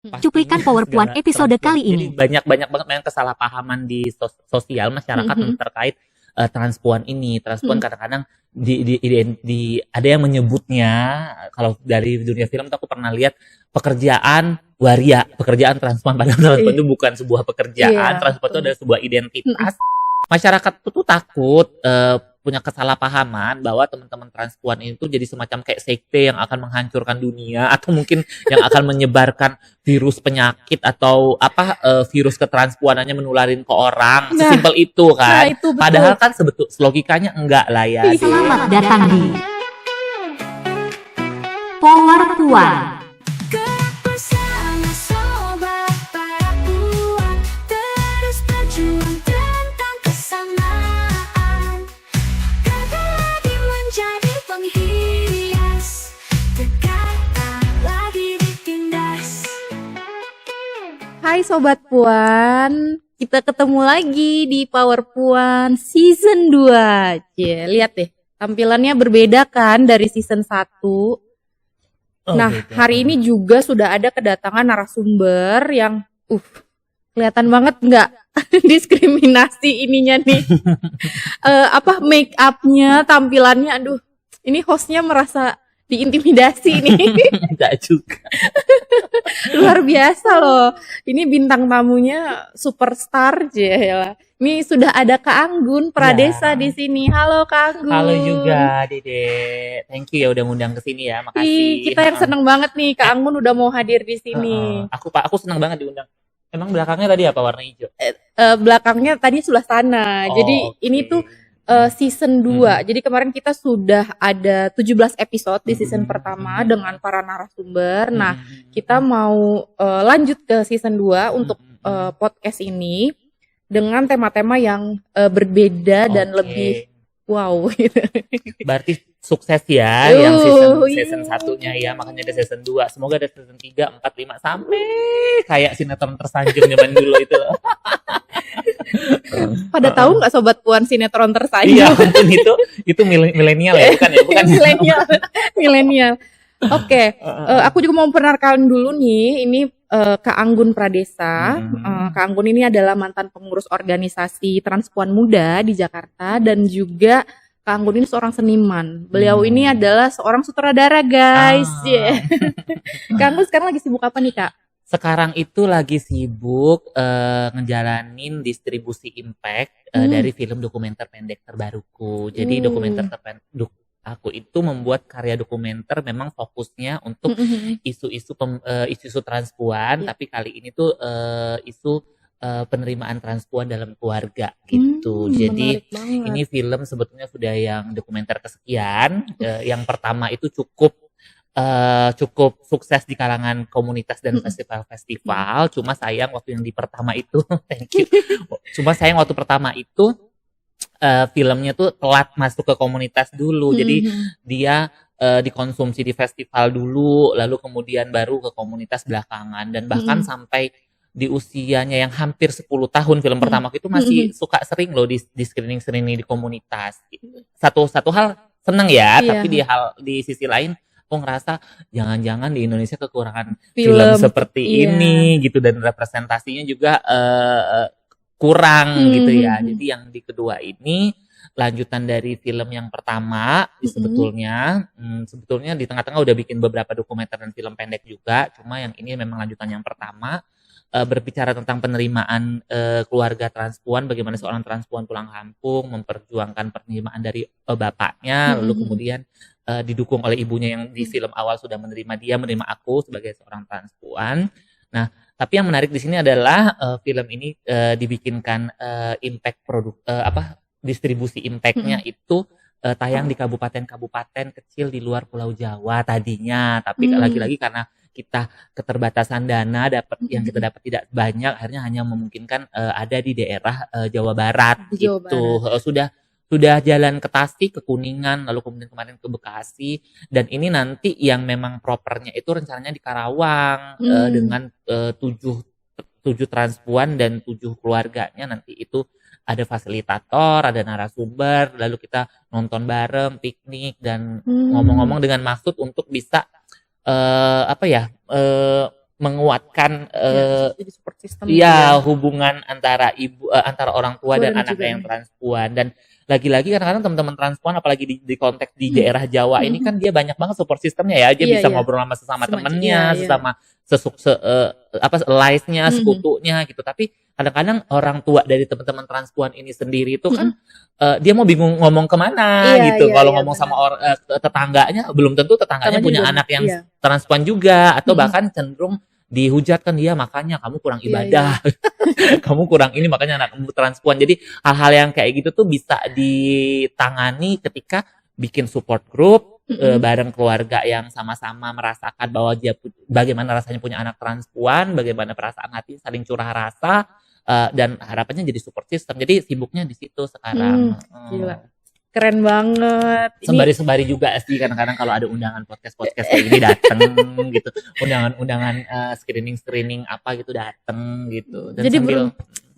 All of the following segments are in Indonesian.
Cuplikan Power Puan episode kali Jadi ini. banyak banget memang kesalahpahaman di sosial masyarakat terkait transpuan ini. Transpuan kadang-kadang ada yang menyebutnya, kalau dari dunia film tuh aku pernah lihat pekerjaan waria, pekerjaan transpuan, padahal transpuan itu bukan sebuah pekerjaan. Transpuan itu adalah sebuah identitas. Masyarakat tuh takut punya kesalahpahaman bahwa teman-teman transpuan itu jadi semacam kayak sekte yang akan menghancurkan dunia, atau mungkin yang akan menyebarkan virus penyakit atau virus ketranspuanannya menularin ke orang. Sesimpel itu kan. itu betul. Padahal kan logikanya enggak lah ya. Selamat datang di Power Puan. Hai Sobat Puan, kita ketemu lagi di Power Puan Season 2. Lihat deh, tampilannya berbeda kan dari Season 1. Nah, beda. hari ini juga sudah ada kedatangan narasumber yang kelihatan banget nggak diskriminasi ininya nih. Make up-nya, tampilannya, aduh, ini hostnya merasa diintimidasi nih. Enggak juga. Luar biasa loh. Ini bintang tamunya superstar ya. Ini sudah ada Kak Anggun Pradesa di sini. Halo Kak Anggun. Halo juga Dede. Thank you ya udah ngundang ke sini ya. Makasih. Kita yang seneng banget nih Kak Anggun udah mau hadir di sini. Aku senang banget diundang. Emang belakangnya tadi apa, warna hijau? Belakangnya tadi Sulasana. Jadi ini tuh season 2. Jadi kemarin kita sudah ada 17 episode di season pertama dengan para narasumber. Nah, kita mau lanjut ke season 2 untuk podcast ini dengan tema-tema yang berbeda dan lebih wow gitu. Berarti sukses ya yang season satunya ya, makanya ada season 2. Semoga ada season 3, 4, 5 sampai kayak sinetron tersanjung zaman dulu itu. Pada tahu nggak Sobat Puan sinetron tersanjung? Iya, mungkin itu milenial ya, bukan milenial. Oke, aku juga mau memperkenalkan dulu nih, ini Kak Anggun Pradesa. Kak Anggun ini adalah mantan pengurus organisasi Transpuan Muda di Jakarta, dan juga Kak Anggun ini seorang seniman. Beliau ini adalah seorang sutradara, guys. Kak Anggun sekarang lagi sibuk apa nih, Kak? Sekarang itu lagi sibuk ngejalanin distribusi impact dari film dokumenter pendek terbaruku. Jadi dokumenter aku itu membuat karya dokumenter memang fokusnya untuk isu-isu transpuan, tapi kali ini tuh isu penerimaan transpuan dalam keluarga gitu. Jadi ini film sebetulnya sudah yang dokumenter kesekian. Yang pertama itu cukup sukses di kalangan komunitas dan festival-festival. Cuma sayang waktu yang di pertama itu thank you. Cuma sayang waktu pertama itu filmnya tuh telat masuk ke komunitas dulu. Jadi dia dikonsumsi di festival dulu, lalu kemudian baru ke komunitas belakangan. Dan bahkan sampai di usianya yang hampir 10 tahun film pertama itu masih suka sering loh di screening di komunitas. Satu hal seneng ya, tapi di sisi lain aku ngerasa jangan-jangan di Indonesia kekurangan film seperti ini gitu, dan representasinya juga kurang gitu ya. Jadi yang di kedua ini lanjutan dari film yang pertama. Sebetulnya di tengah-tengah udah bikin beberapa dokumenter dan film pendek juga, cuma yang ini memang lanjutan yang pertama. Berbicara tentang penerimaan keluarga transpuan, bagaimana seorang transpuan pulang kampung memperjuangkan penerimaan dari bapaknya, lalu kemudian didukung oleh ibunya yang di film awal sudah menerima aku sebagai seorang transpuan. Nah, tapi yang menarik di sini adalah film ini dibikinkan impact distribusi impactnya itu tayang di kabupaten-kabupaten kecil di luar Pulau Jawa tadinya, tapi lagi-lagi karena kita keterbatasan dana yang kita dapat tidak banyak, akhirnya hanya memungkinkan ada di daerah Jawa Barat gitu. Sudah jalan ke Tasik, ke Kuningan, lalu kemudian kemarin ke Bekasi, dan ini nanti yang memang propernya itu rencananya di Karawang dengan 7 transpuan dan 7 keluarganya. Nanti itu ada fasilitator, ada narasumber, lalu kita nonton bareng, piknik, dan ngomong-ngomong dengan maksud untuk bisa menguatkan Jadi support system gitu ya ya. hubungan antara antara orang tua Tua dan dan anaknya juga yang transpuan. Dan lagi-lagi kadang-kadang teman-teman transpuan apalagi di konteks di daerah Jawa ini kan dia banyak banget support sistemnya ya. Dia Iya, bisa iya. ngobrol sama sesama Iya, temennya, iya. sesama live-nya, sekutunya gitu. Tapi kadang-kadang orang tua dari teman-teman transpuan ini sendiri itu kan dia mau bingung ngomong kemana Iya, gitu. iya, Kalau iya, ngomong benar. sama tetangganya, belum tentu tetangganya Sama punya juga, anak yang iya. transpuan juga, atau bahkan cenderung dihujat kan dia, makanya kamu kurang Iya, ibadah, kamu kurang ini makanya anakmu transpuan. Jadi hal-hal yang kayak gitu tuh bisa ditangani ketika bikin support group bareng keluarga yang sama-sama merasakan bahwa dia bagaimana rasanya punya anak transpuan, bagaimana perasaan hati, saling curah rasa, dan harapannya jadi support system. Jadi sibuknya di situ sekarang. Gila. Keren banget. Ini Sembari juga sih kadang-kadang kalau ada undangan podcast kayak gini dateng gitu, undangan screening apa gitu dateng gitu. Dan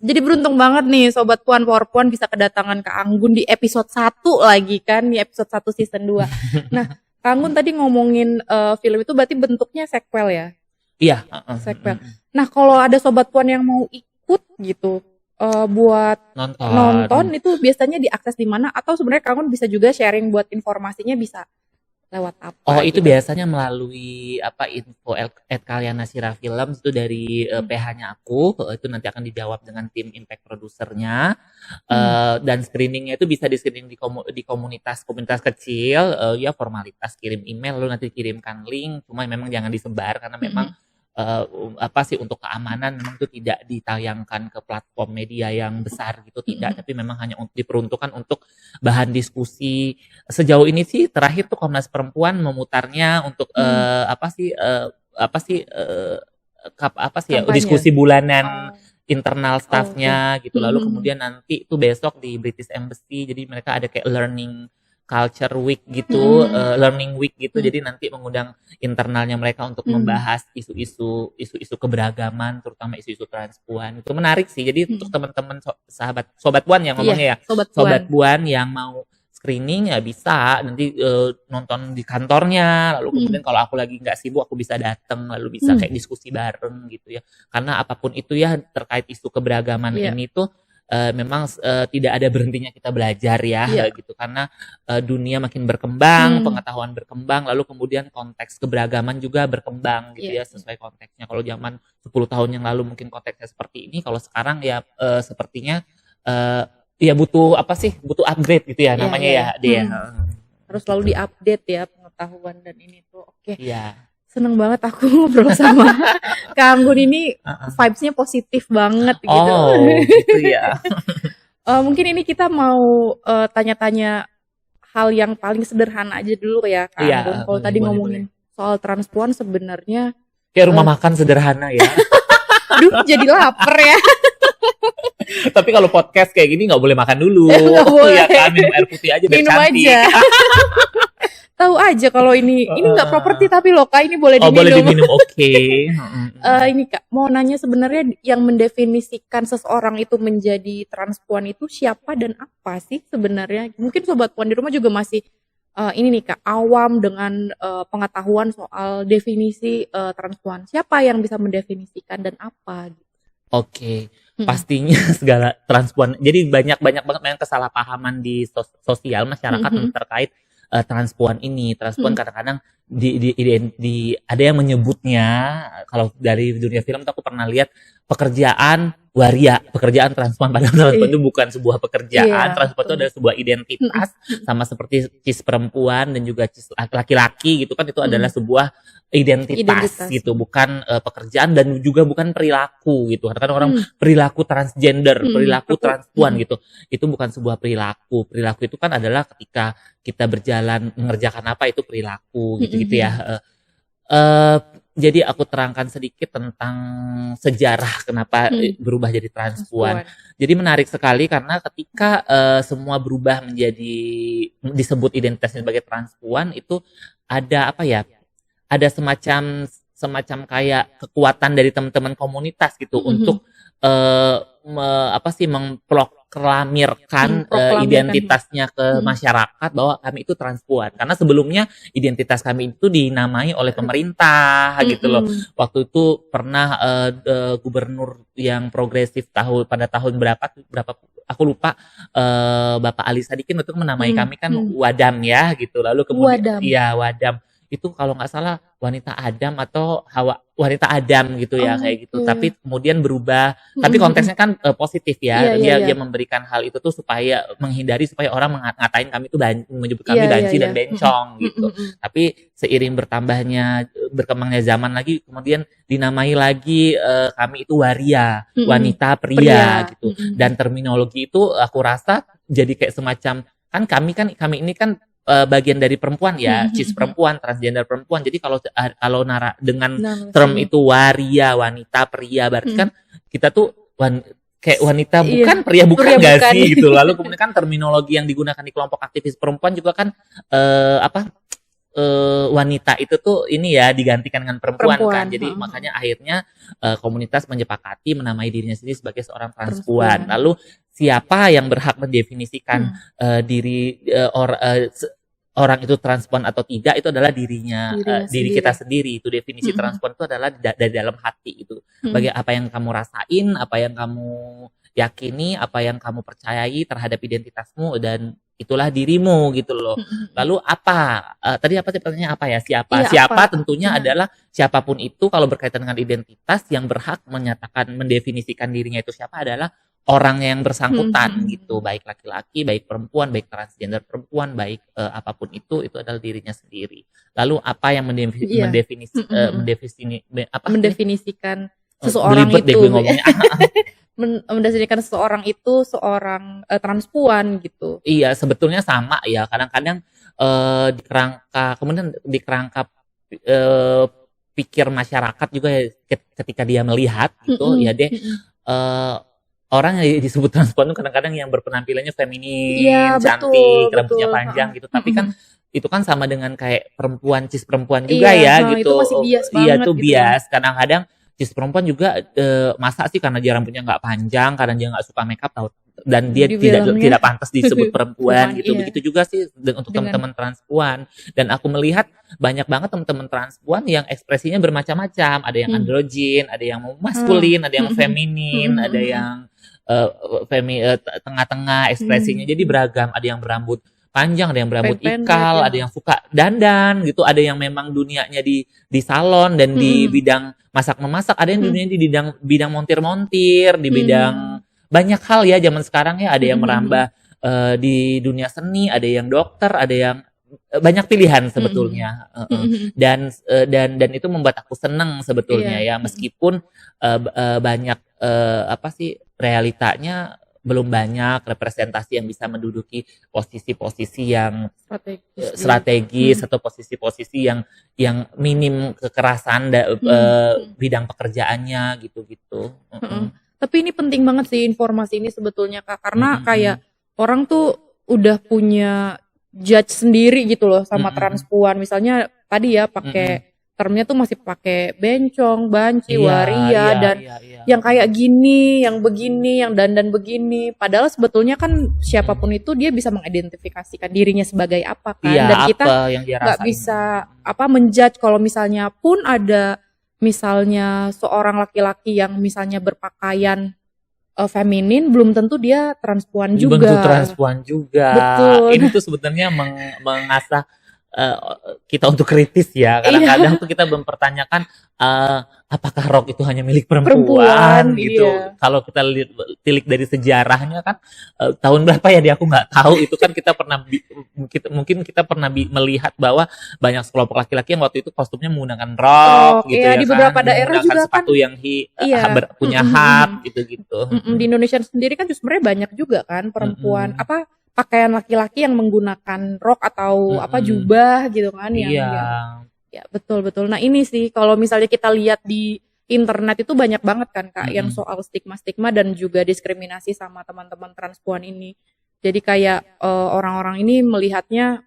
jadi beruntung banget nih Sobat Puan Power Puan bisa kedatangan Kak Anggun di episode 1 lagi kan, di episode 1 season 2. Nah, Kak Anggun tadi ngomongin film itu berarti bentuknya sequel ya? Iya. Sequel. Nah, kalau ada Sobat Puan yang mau ikut gitu, buat nonton itu biasanya diakses di mana? Atau sebenarnya Kak Anggun bisa juga sharing buat informasinya bisa lewat apa? Oh, itu gitu? biasanya melalui info@kalyana_sira film itu dari PH-nya aku. Itu nanti akan dijawab dengan tim impact produsernya. Dan screeningnya itu bisa di screening di komunitas kecil. Ya formalitas, kirim email lalu nanti kirimkan link. Cuma memang jangan disebar karena memang untuk keamanan memang itu tidak ditayangkan ke platform media yang besar gitu, tidak, tapi memang hanya diperuntukkan untuk bahan diskusi. Sejauh ini sih terakhir tuh Komnas Perempuan memutarnya untuk diskusi bulanan internal staffnya gitu. Lalu kemudian nanti itu besok di British Embassy, jadi mereka ada kayak learning culture week gitu, learning week gitu. Jadi nanti mengundang internalnya mereka untuk membahas isu-isu keberagaman, terutama isu-isu transpuan. Itu menarik sih. Jadi untuk teman-teman sobat Puan yang ngomongnya sobat Puan yang mau screening ya bisa nanti nonton di kantornya. Lalu kemudian kalau aku lagi nggak sibuk aku bisa datang, lalu bisa kayak diskusi bareng gitu ya. Karena apapun itu ya terkait isu keberagaman ini tuh memang tidak ada berhentinya kita belajar ya gitu, karena dunia makin berkembang, pengetahuan berkembang, lalu kemudian konteks keberagaman juga berkembang gitu ya sesuai konteksnya. Kalau zaman 10 tahun yang lalu mungkin konteksnya seperti ini, kalau sekarang ya sepertinya ya butuh upgrade gitu ya namanya dia. Harus selalu diupdate ya pengetahuan dan ini tuh. Oke. Iya. Seneng banget aku ngobrol sama Kak Anggun ini, vibes-nya positif banget gitu. Oh, gitu ya. Mungkin ini kita mau tanya-tanya hal yang paling sederhana aja dulu ya Kak Anggun. Kalau tadi ngomongin soal transpuan sebenarnya kayak rumah makan sederhana ya. Aduh, jadi lapar ya. Tapi kalau podcast kayak gini nggak boleh makan dulu. Nggak boleh. Ya kan, minum air putih aja biar minum cantik. aja. Tahu aja kalau ini nggak properti tapi loh Kak, ini boleh diminum. Boleh diminum, oke. Ini Kak mau nanya sebenarnya yang mendefinisikan seseorang itu menjadi transpuan itu siapa dan apa sih sebenarnya? Mungkin Sobat Puan di rumah juga masih ini nih Kak, awam dengan pengetahuan soal definisi transpuan. Siapa yang bisa mendefinisikan dan apa? Oke. Pastinya segala transpuan. Jadi banyak banget yang kesalahpahaman di sosial masyarakat terkait transpuan ini. Transpuan kadang-kadang ada yang menyebutnya, kalau dari dunia film tuh aku pernah lihat pekerjaan waria, pekerjaan transpuan, padahal transpuan itu bukan sebuah pekerjaan. Transpuan itu adalah sebuah identitas, sama seperti cis perempuan dan juga cis laki-laki gitu kan, itu adalah sebuah identitas gitu, bukan pekerjaan dan juga bukan perilaku gitu. Karena orang perilaku transgender, perilaku transpuan gitu, itu bukan sebuah perilaku. Perilaku itu kan adalah ketika kita berjalan mengerjakan apa, itu perilaku gitu ya. Jadi aku terangkan sedikit tentang sejarah kenapa berubah jadi transpuan. Jadi menarik sekali karena ketika semua berubah menjadi disebut identitasnya sebagai transpuan, itu ada ada semacam kayak kekuatan dari teman-teman komunitas gitu untuk memproklamirkan Memproklamirkan. identitasnya ke masyarakat bahwa kami itu transpuan. Karena sebelumnya identitas kami itu dinamai oleh pemerintah gitu loh. Waktu itu pernah gubernur yang progresif pada tahun berapa aku lupa, Bapak Ali Sadikin itu menamai kami kan Wadam ya gitu. Lalu kemudian Wadam. iya Wadam. Itu kalau nggak salah wanita Adam atau wanita Adam gitu ya, kayak gitu. Tapi kemudian berubah. Tapi konteksnya kan positif ya. Dia memberikan hal itu tuh supaya orang ngatain kami tuh menyebut kami banci dan bencong gitu. Tapi seiring berkembangnya zaman lagi, kemudian dinamai lagi kami itu waria, wanita pria gitu. Dan terminologi itu aku rasa jadi kayak semacam kami ini kan bagian dari perempuan ya, cis perempuan, transgender perempuan. Jadi kalau dengan term itu waria, wanita, pria, berarti kan kita tuh kayak wanita bukan, pria bukan nggak sih gitu. Lalu kemudian kan terminologi yang digunakan di kelompok aktivis perempuan juga kan wanita itu tuh ini ya digantikan dengan perempuan kan. Jadi makanya akhirnya komunitas menyepakati menamai dirinya sendiri sebagai seorang transpuan. Lalu siapa yang berhak mendefinisikan orang itu transpuan atau tidak, itu adalah diri kita sendiri. Itu definisi transpuan itu adalah dari dalam hati itu. Bagi apa yang kamu rasain, apa yang kamu yakini, apa yang kamu percayai terhadap identitasmu, dan itulah dirimu gitu loh. Lalu apa? Tadi apa sih pertanyaannya, apa ya? Siapa tentunya adalah siapapun itu. Kalau berkaitan dengan identitas, yang berhak mendefinisikan dirinya itu siapa adalah orang yang bersangkutan gitu, baik laki-laki, baik perempuan, baik transgender perempuan, baik apapun itu adalah dirinya sendiri. Lalu apa yang mendefinisikan seseorang itu, mendefinisikan seseorang itu seorang transpuan gitu. Iya, sebetulnya sama ya. Kadang-kadang di kerangka pikir masyarakat juga ya, ketika dia melihat gitu ya deh. Orang yang disebut transpuan itu kadang-kadang yang berpenampilannya feminin, cantik, rambutnya panjang gitu. Tapi kan itu kan sama dengan kayak cis perempuan juga ya gitu. Itu masih bias banget. Iya tuh gitu. bias. Kadang-kadang cis perempuan juga masa sih karena dia rambutnya nggak panjang, karena dia nggak suka makeup dan dia tidak pantas disebut perempuan gitu. Begitu juga sih untuk teman-teman transpuan. Dan aku melihat banyak banget teman-teman transpuan yang ekspresinya bermacam-macam. Ada yang androgin, ada yang maskulin, ada yang feminin, ada yang tengah-tengah ekspresinya. Jadi beragam. Ada yang berambut panjang, ada yang berambut ikal, ada yang suka dandan gitu, ada yang memang dunianya di salon dan di bidang masak-memasak, ada yang dunianya di bidang montir-montir, di bidang banyak hal ya zaman sekarang ya. Ada yang merambah di dunia seni, ada yang dokter, ada yang banyak pilihan sebetulnya. Dan itu membuat aku seneng sebetulnya ya, meskipun banyak realitanya belum banyak representasi yang bisa menduduki posisi-posisi yang strategis atau posisi-posisi yang minim kekerasan bidang pekerjaannya gitu-gitu. Tapi ini penting banget sih informasi ini sebetulnya Kak, karena kayak orang tuh udah punya judge sendiri gitu loh sama transpuan. Misalnya tadi ya pakai termnya tuh masih pakai bencong, banci, waria, dan yang kayak gini, yang begini, yang dandan begini. Padahal sebetulnya kan siapapun itu dia bisa mengidentifikasikan dirinya sebagai apa kan. Dan kita nggak bisa menjudge kalau misalnya pun ada misalnya seorang laki-laki yang misalnya berpakaian feminin, belum tentu dia transpuan juga. Belum tentu transpuan juga. Betul. Ini tuh sebenarnya mengasah kita untuk kritis ya. Kadang-kadang tuh kita mempertanyakan apakah rok itu hanya milik perempuan gitu. Kalau kita tilik dari sejarahnya kan tahun berapa ya aku nggak tahu. Itu kan kita pernah mungkin kita pernah melihat bahwa banyak sekelompok laki-laki yang waktu itu kostumnya menggunakan rok gitu ya, di beberapa daerah menggunakan juga sepatu kan, yang punya hat gitu-gitu. Di Indonesia sendiri kan sebenarnya banyak juga kan perempuan pakaian laki-laki yang menggunakan rok atau jubah gitu kan ya betul. Nah ini sih kalau misalnya kita lihat di internet itu banyak banget kan Kak yang soal stigma-stigma dan juga diskriminasi sama teman-teman transpuan ini. Jadi kayak orang-orang ini melihatnya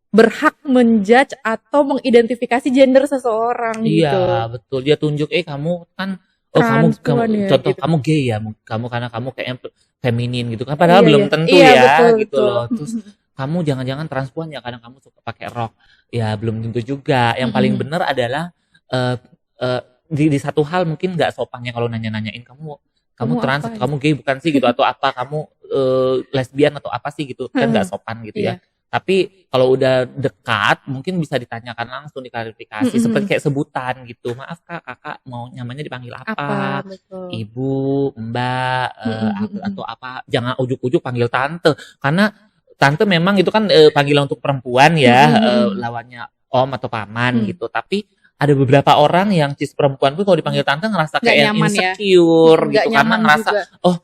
berhak menjudge atau mengidentifikasi gender seseorang gitu. Iya betul, dia tunjuk kamu kan kamu ya, contoh gitu. kamu gay ya, kamu karena kamu kayaknya feminin gitu kan, padahal Iya, belum iya. tentu Iya, ya betul, gitu betul. loh. Terus kamu jangan-jangan transpuan ya, kadang kamu suka pakai rok, ya belum tentu juga. Yang paling bener adalah eh, eh, di satu hal mungkin nggak sopannya kalau nanya-nanyain kamu kamu Kamu trans apa atau gitu? kamu gay bukan sih gitu, atau apa kamu lesbian atau apa sih gitu, kan nggak Heeh, sopan gitu ya. iya. Tapi kalau udah dekat mungkin bisa ditanyakan langsung, diklarifikasi seperti kayak sebutan gitu. Maaf kak, kakak mau nyamannya dipanggil Apa, apa, betul. ibu, mbak, Mhm. atau apa. Jangan ujuk-ujuk panggil tante, karena tante memang itu kan panggilan untuk perempuan ya, lawannya om atau paman Mmm, gitu. Tapi ada beberapa orang yang cis perempuan pun kalau dipanggil tante ngerasa nggak kayak yang nyaman ya? insecure Nggak gitu, karena nyaman ngerasa, juga. oh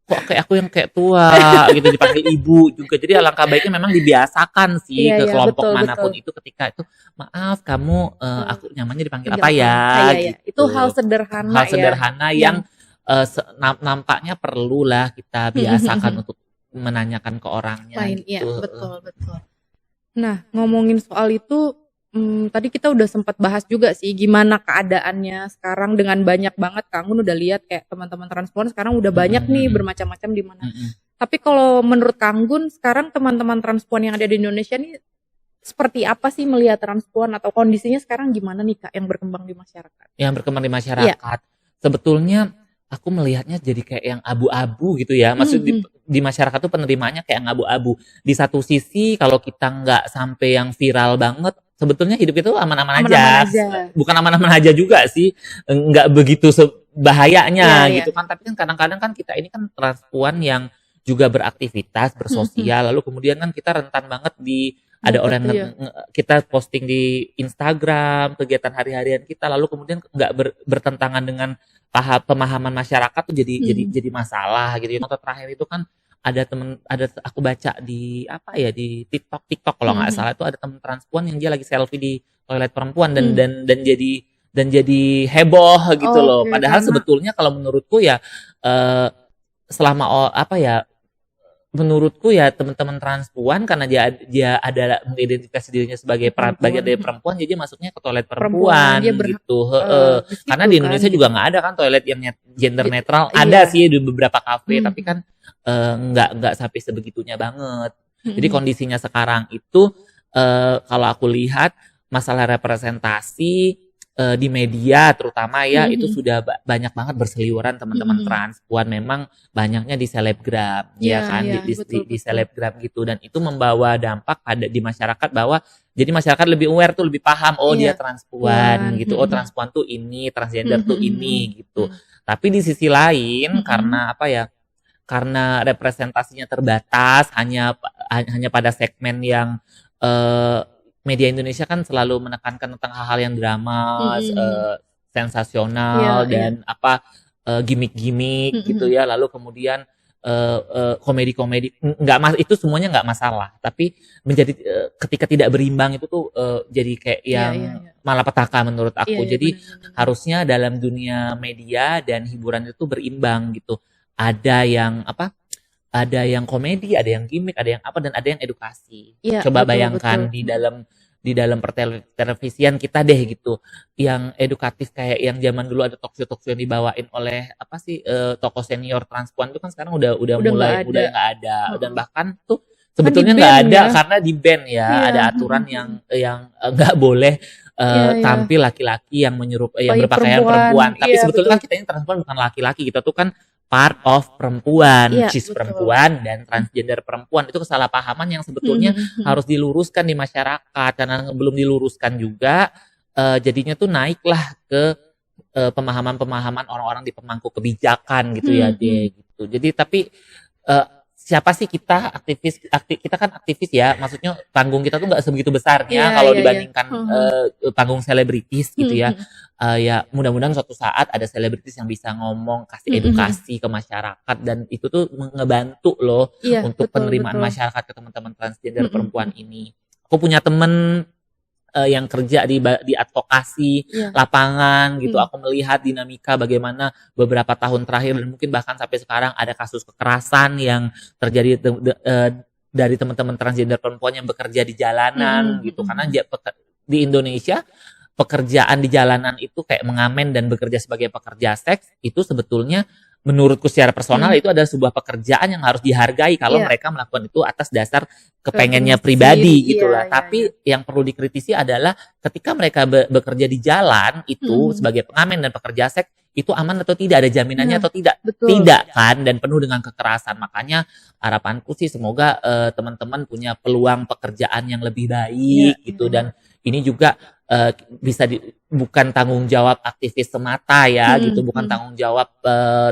kok kayak aku yang kayak tua gitu, dipanggil ibu juga. Jadi alangkah baiknya memang dibiasakan sih Iya, ke iya, kelompok betul, betul. manapun itu, ketika itu maaf kamu Eee, aku nyamannya dipanggil Panggil apa apa? ya Ah, iya, iya. Itu hal gitu. sederhana Hal ya, sederhana yang yang nampaknya perlulah kita biasakan untuk menanyakan ke orangnya lain. Iya, gitu. betul, betul. Nah, ngomongin soal itu, tadi kita udah sempat bahas juga sih gimana keadaannya sekarang dengan banyak banget Kak Anggun udah lihat kayak teman-teman transpuan sekarang udah banyak nih bermacam-macam di mana. Tapi kalau menurut Kak Anggun sekarang teman-teman transpuan yang ada di Indonesia nih seperti apa sih melihat transpuan atau kondisinya sekarang gimana nih Kak yang berkembang di masyarakat? Yang berkembang di Iya. masyarakat. Sebetulnya aku melihatnya jadi kayak yang abu-abu gitu ya. Maksud di masyarakat tuh penerimaannya kayak yang abu-abu. Di satu sisi kalau kita nggak sampai yang viral banget, sebetulnya hidup itu aman-aman Aman-aman aja. aja. Bukan aman-aman aja juga sih, nggak begitu bahayanya Iya, iya. gitu kan. Tapi kan kadang-kadang kan kita ini kan transpuan yang juga beraktivitas, bersosial, lalu kemudian kan kita rentan banget ada orang Iya. kita posting di Instagram kegiatan hari-harian kita, lalu kemudian nggak bertentangan dengan pemahaman masyarakat tuh jadi masalah gitu. Contoh terakhir itu kan ada aku baca di apa ya, di TikTok kalau nggak salah, itu ada temen transpuan yang dia lagi selfie di toilet perempuan dan jadi heboh gitu loh. Oke, Padahal karena sebetulnya kalau menurutku ya selama apa ya, menurutku ya teman-teman transpuan karena dia ada mengidentifikasi dirinya sebagai bagian dari perempuan, jadi dia masuknya ke toilet perempuan dia berhak gitu. di situ Karena di kan. Indonesia juga nggak ada kan toilet yang gender netral. Iya. Ada sih di beberapa kafe, tapi kan nggak sampai sebegitunya banget. Jadi kondisinya sekarang itu kalau aku lihat masalah representasi di media terutama ya, itu sudah banyak banget berseliweran teman-teman transpuan. Memang banyaknya di selebgram ya kan, Iya, di betul. selebgram gitu, dan itu membawa dampak di masyarakat bahwa jadi masyarakat lebih aware tuh, lebih paham, oh dia Iya, transpuan gitu, oh transpuan tuh ini, transgender tuh ini gitu. Tapi di sisi lain karena apa ya, karena representasinya terbatas, hanya pada segmen yang media Indonesia kan selalu menekankan tentang hal-hal yang drama, sensasional, Iya, dan apa gimmick-gimmick gitu ya. Lalu kemudian komedi-komedi, itu semuanya nggak masalah. Tapi menjadi ketika tidak berimbang itu tuh jadi kayak yang malapetaka menurut aku. Iya, Jadi benar. harusnya dalam dunia media dan hiburan itu berimbang gitu. Ada yang apa? Ada yang komedi, ada yang gimmick, ada yang apa, dan ada yang edukasi. Iya, Coba betul, bayangkan betul. di dalam televisian kita deh gitu, yang edukatif kayak yang zaman dulu ada talk show yang dibawain oleh apa sih tokoh senior transpuan itu kan sekarang udah mulai nggak ada. nggak ada, dan bahkan tuh Kan sebetulnya di-ban nggak ada ya. karena di ban ya. Iya. Ada aturan yang nggak boleh Iya. tampil laki-laki yang yang Bayi berpakaian perempuan. Tapi Iya, sebetulnya betul. kan kita ini transpuan bukan laki-laki, kita tuh kan part of perempuan, Iya, cis betul. perempuan dan transgender perempuan. Itu kesalahpahaman yang sebetulnya harus diluruskan di masyarakat, karena belum diluruskan juga jadinya tuh naiklah ke pemahaman-pemahaman orang-orang di pemangku kebijakan gitu ya deh gitu. Jadi tapi siapa sih kita kita kan aktivis ya, maksudnya panggung kita tuh nggak sebegitu besarnya kalau dibandingkan panggung selebritis gitu ya. Ya mudah-mudahan suatu saat ada selebritis yang bisa ngomong, kasih edukasi ke masyarakat, dan itu tuh ngebantu loh untuk penerimaan masyarakat ke teman-teman transgender perempuan ini. Aku punya temen yang kerja di advokasi lapangan gitu. Aku melihat dinamika bagaimana beberapa tahun terakhir dan mungkin bahkan sampai sekarang ada kasus kekerasan yang terjadi dari teman-teman transgender perempuan yang bekerja di jalanan gitu. Karena di Indonesia pekerjaan di jalanan itu kayak mengamen dan bekerja sebagai pekerja seks itu sebetulnya menurutku secara personal Hmm. itu adalah sebuah pekerjaan yang harus dihargai kalau Iya. mereka melakukan itu atas dasar kepengennya Kebencian, pribadi iya, gitu lah. iya, Tapi iya. yang perlu dikritisi adalah ketika mereka bekerja di jalan itu Mm-mm. sebagai pengamen dan pekerja seks itu aman atau tidak, ada jaminannya Nah, atau tidak? betul. Tidak kan, dan penuh dengan kekerasan. Makanya harapanku sih semoga teman-teman punya peluang pekerjaan yang lebih Iya, baik iya, gitu, iya. dan ini juga bisa bukan tanggung jawab aktivis semata ya gitu, bukan tanggung jawab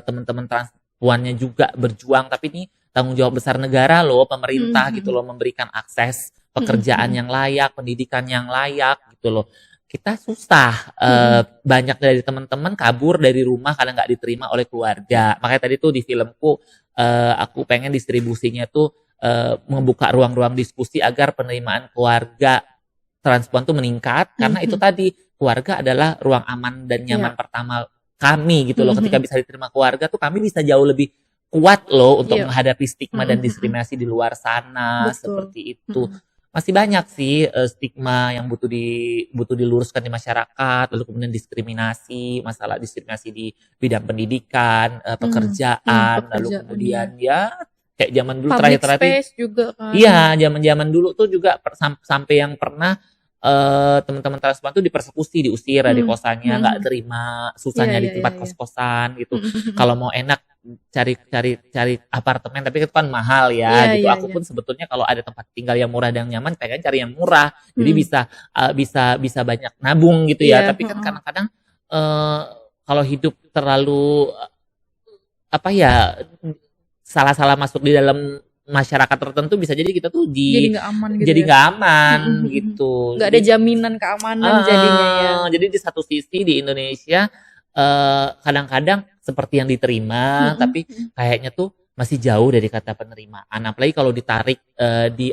teman-teman transpuannya juga berjuang, tapi ini tanggung jawab besar negara loh, pemerintah gitu loh, memberikan akses pekerjaan yang layak, pendidikan yang layak gitu loh. Kita susah, banyak dari teman-teman kabur dari rumah karena nggak diterima oleh keluarga. Makanya tadi tuh di filmku aku pengen distribusinya tuh membuka ruang-ruang diskusi agar penerimaan keluarga transpuan tuh meningkat, karena itu tadi keluarga adalah ruang aman dan nyaman Iya. pertama kami gitu loh. Ketika bisa diterima keluarga tuh kami bisa jauh lebih kuat loh untuk Iya. menghadapi stigma dan Mm-mm. diskriminasi di luar sana. Betul. Seperti itu. Masih banyak sih stigma yang butuh diluruskan di masyarakat, lalu kemudian diskriminasi, masalah diskriminasi di bidang pendidikan, pekerjaan, lalu Pekerjaan, kemudian ya kayak zaman dulu public terakhir space juga kan. iya, zaman-zaman dulu tuh juga sampai yang pernah teman-teman transpuan tuh dipersekusi, diusir dari kosannya, nggak terima, susahnya di tempat kos-kosan gitu. Kalau mau enak cari apartemen, tapi itu kan mahal ya gitu. Aku pun sebetulnya kalau ada tempat tinggal yang murah dan nyaman, pengen cari yang murah. Jadi bisa banyak nabung gitu ya. Tapi kan kadang-kadang kalau hidup terlalu apa ya, salah-salah masuk di dalam masyarakat tertentu, bisa jadi kita tuh jadi nggak aman gitu, jadi nggak aman gitu. Nggak ada jaminan keamanan jadinya ya. Jadi di satu sisi di Indonesia kadang-kadang seperti yang diterima, tapi kayaknya tuh masih jauh dari kata penerimaan. Apalagi kalau ditarik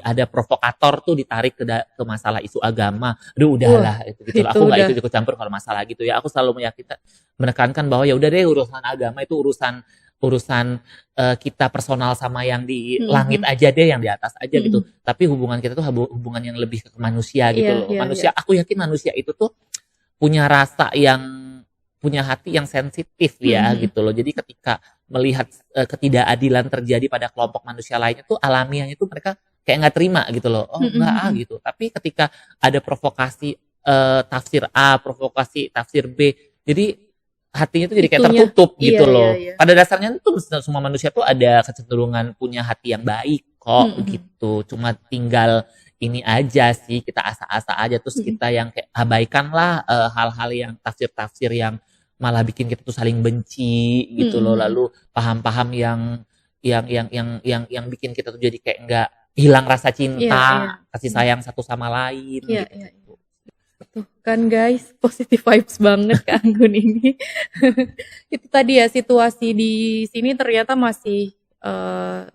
ada provokator tuh ditarik ke masalah isu agama. Aduh udahlah itu gitu. Aku nggak ikut campur kalau masalah gitu ya. Aku selalu menekankan bahwa ya udah deh, urusan agama itu urusan kita personal sama yang di langit aja deh, yang di atas aja gitu. Tapi hubungan kita tuh hubungan yang lebih ke manusia gitu loh. Manusia, aku yakin manusia itu tuh punya rasa punya hati yang sensitif ya gitu loh. Jadi ketika melihat ketidakadilan terjadi pada kelompok manusia lainnya tuh alamiahnya tuh mereka kayak nggak terima gitu loh. Oh enggak gitu. Tapi ketika ada provokasi tafsir A, provokasi tafsir B, jadi hatinya tuh jadi kayak tertutup gitu loh. Pada dasarnya tuh semua manusia tuh ada kecenderungan punya hati yang baik kok gitu. Cuma tinggal ini aja sih, kita asa-asa aja, terus kita yang kayak abaikan lah hal-hal yang tafsir-tafsir yang malah bikin kita tuh saling benci gitu loh. Lalu paham-paham yang bikin kita tuh jadi kayak nggak hilang rasa cinta, kasih sayang satu sama lain gitu. Tuh kan guys, positive vibes banget Kak Anggun ini. Itu tadi ya, situasi di sini ternyata masih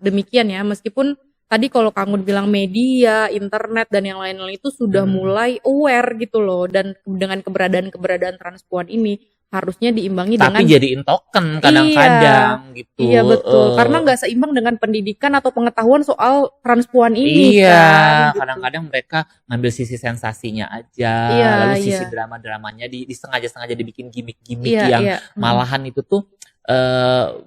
demikian ya, meskipun tadi kalau Kak Anggun bilang media, internet dan yang lain-lain itu sudah mulai aware gitu loh, dan dengan keberadaan transpuan ini harusnya diimbangi dengan, tapi jadiin token kadang-kadang gitu. Iya betul, karena nggak seimbang dengan pendidikan atau pengetahuan soal transpuan ini. Iya, kan, kadang-kadang mereka ngambil sisi sensasinya aja, lalu sisi drama-dramanya disengaja-sengaja dibikin gimmick-gimmick yang malahan itu tuh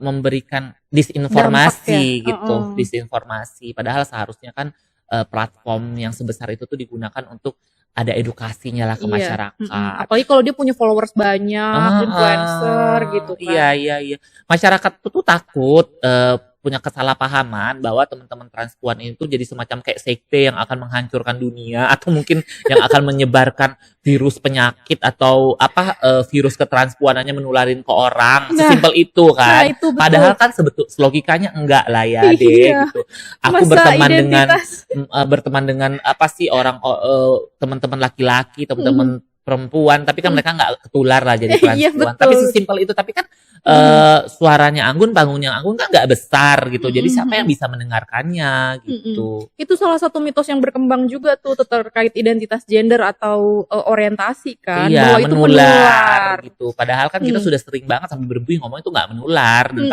memberikan disinformasi gitu, disinformasi. Padahal seharusnya kan platform yang sebesar itu tuh digunakan untuk ada edukasinya lah ke masyarakat. Apalagi kalau dia punya followers banyak, influencer gitu kan. Iya. Masyarakat tuh takut punya kesalahpahaman bahwa teman-teman transpuan itu jadi semacam kayak sekte yang akan menghancurkan dunia, atau mungkin yang akan menyebarkan virus penyakit atau virus ketranspuanannya menularin ke orang. Sesimpel itu kan. Itu padahal kan logikanya enggak lah ya deh gitu. Aku berteman dengan orang teman-teman laki-laki, teman-teman perempuan, tapi kan mereka nggak ketular lah jadi transpuan. Tapi sesimpel itu. Tapi kan suaranya Anggun, panggungnya Anggun kan nggak besar gitu. Jadi siapa yang bisa mendengarkannya gitu. Itu salah satu mitos yang berkembang juga tuh terkait identitas gender atau orientasi kan. Iya, bahwa itu menular gitu. Padahal kan kita sudah sering banget sampai berbuih ngomong itu nggak menular, dan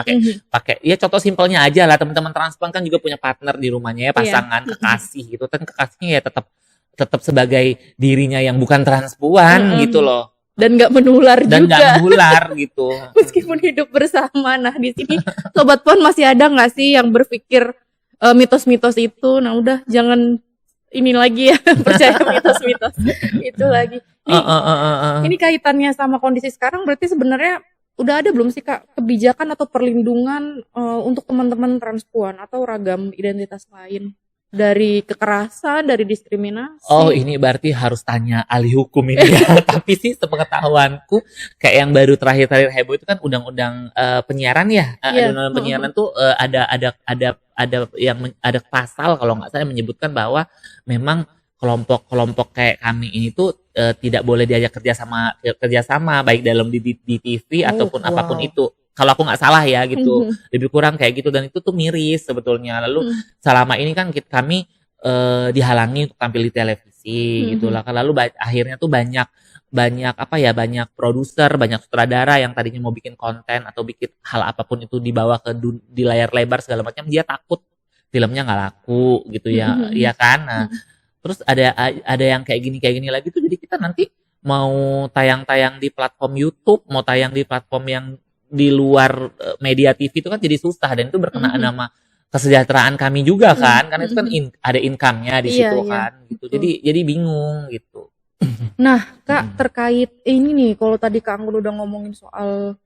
pakai ya contoh simpelnya aja lah, teman-teman transpuan kan juga punya partner di rumahnya ya, pasangan, kekasih gitu. Dan kekasihnya ya tetap sebagai dirinya yang bukan transpuan gitu loh. dan nggak menular dan nggak juga menular gitu. meskipun hidup bersama. Nah di sini Sobat Pon masih ada nggak sih yang berpikir mitos-mitos itu? Nah udah jangan ini lagi ya percaya mitos-mitos itu lagi. Ini kaitannya sama kondisi sekarang, berarti sebenarnya udah ada belum sih Kak kebijakan atau perlindungan untuk teman-teman transpuan atau ragam identitas lain dari kekerasan, dari diskriminasi? Oh, ini berarti harus tanya ahli hukum ini ya. Tapi sih sepengetahuanku kayak yang baru terakhir heboh itu kan undang-undang penyiaran ya. Iya. Undang-undang penyiaran tuh ada pasal kalau nggak salah menyebutkan bahwa memang kelompok-kelompok kayak kami ini tuh tidak boleh diajak kerjasama baik dalam di TV ataupun wow. apapun itu. Kalau aku nggak salah ya gitu, lebih kurang kayak gitu, dan itu tuh miris sebetulnya. Lalu selama ini kan kami dihalangi untuk tampil di televisi gitulah. Lalu akhirnya tuh banyak produser, banyak sutradara yang tadinya mau bikin konten atau bikin hal apapun itu dibawa di layar lebar segala macam, dia takut filmnya nggak laku gitu ya, iya kan. Nah, terus ada yang kayak gini lagi tuh, jadi kita nanti mau tayang-tayang di platform YouTube, mau tayang di platform yang di luar media TV itu kan jadi susah, dan itu berkenaan sama kesejahteraan kami juga kan, karena itu kan ada income-nya di situ kan, gitu. Jadi bingung gitu. Nah, Kak, terkait ini nih, kalau tadi Kak Anggun udah ngomongin soal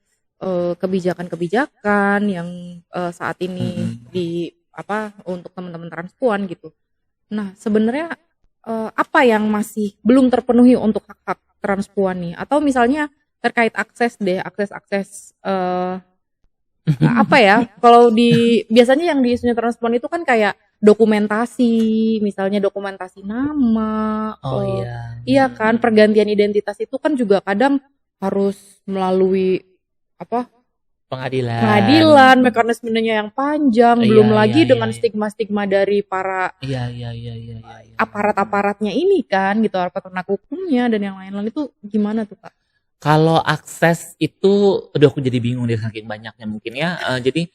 kebijakan-kebijakan yang saat ini untuk teman-teman transpuan gitu. Nah, sebenarnya apa yang masih belum terpenuhi untuk hak-hak transpuan nih? Atau misalnya terkait akses apa ya, kalau biasanya yang di isunya transpuan itu kan kayak dokumentasi, misalnya dokumentasi nama, iya kan, pergantian identitas itu kan juga kadang harus melalui pengadilan, mekanismenya yang panjang, belum lagi dengan stigma-stigma dari para aparat-aparatnya ini kan, gitu, aparat penegak hukumnya dan yang lain-lain. Itu gimana tuh Kak? Kalau akses itu, aduh aku jadi bingung deh saking banyaknya mungkin ya. Jadi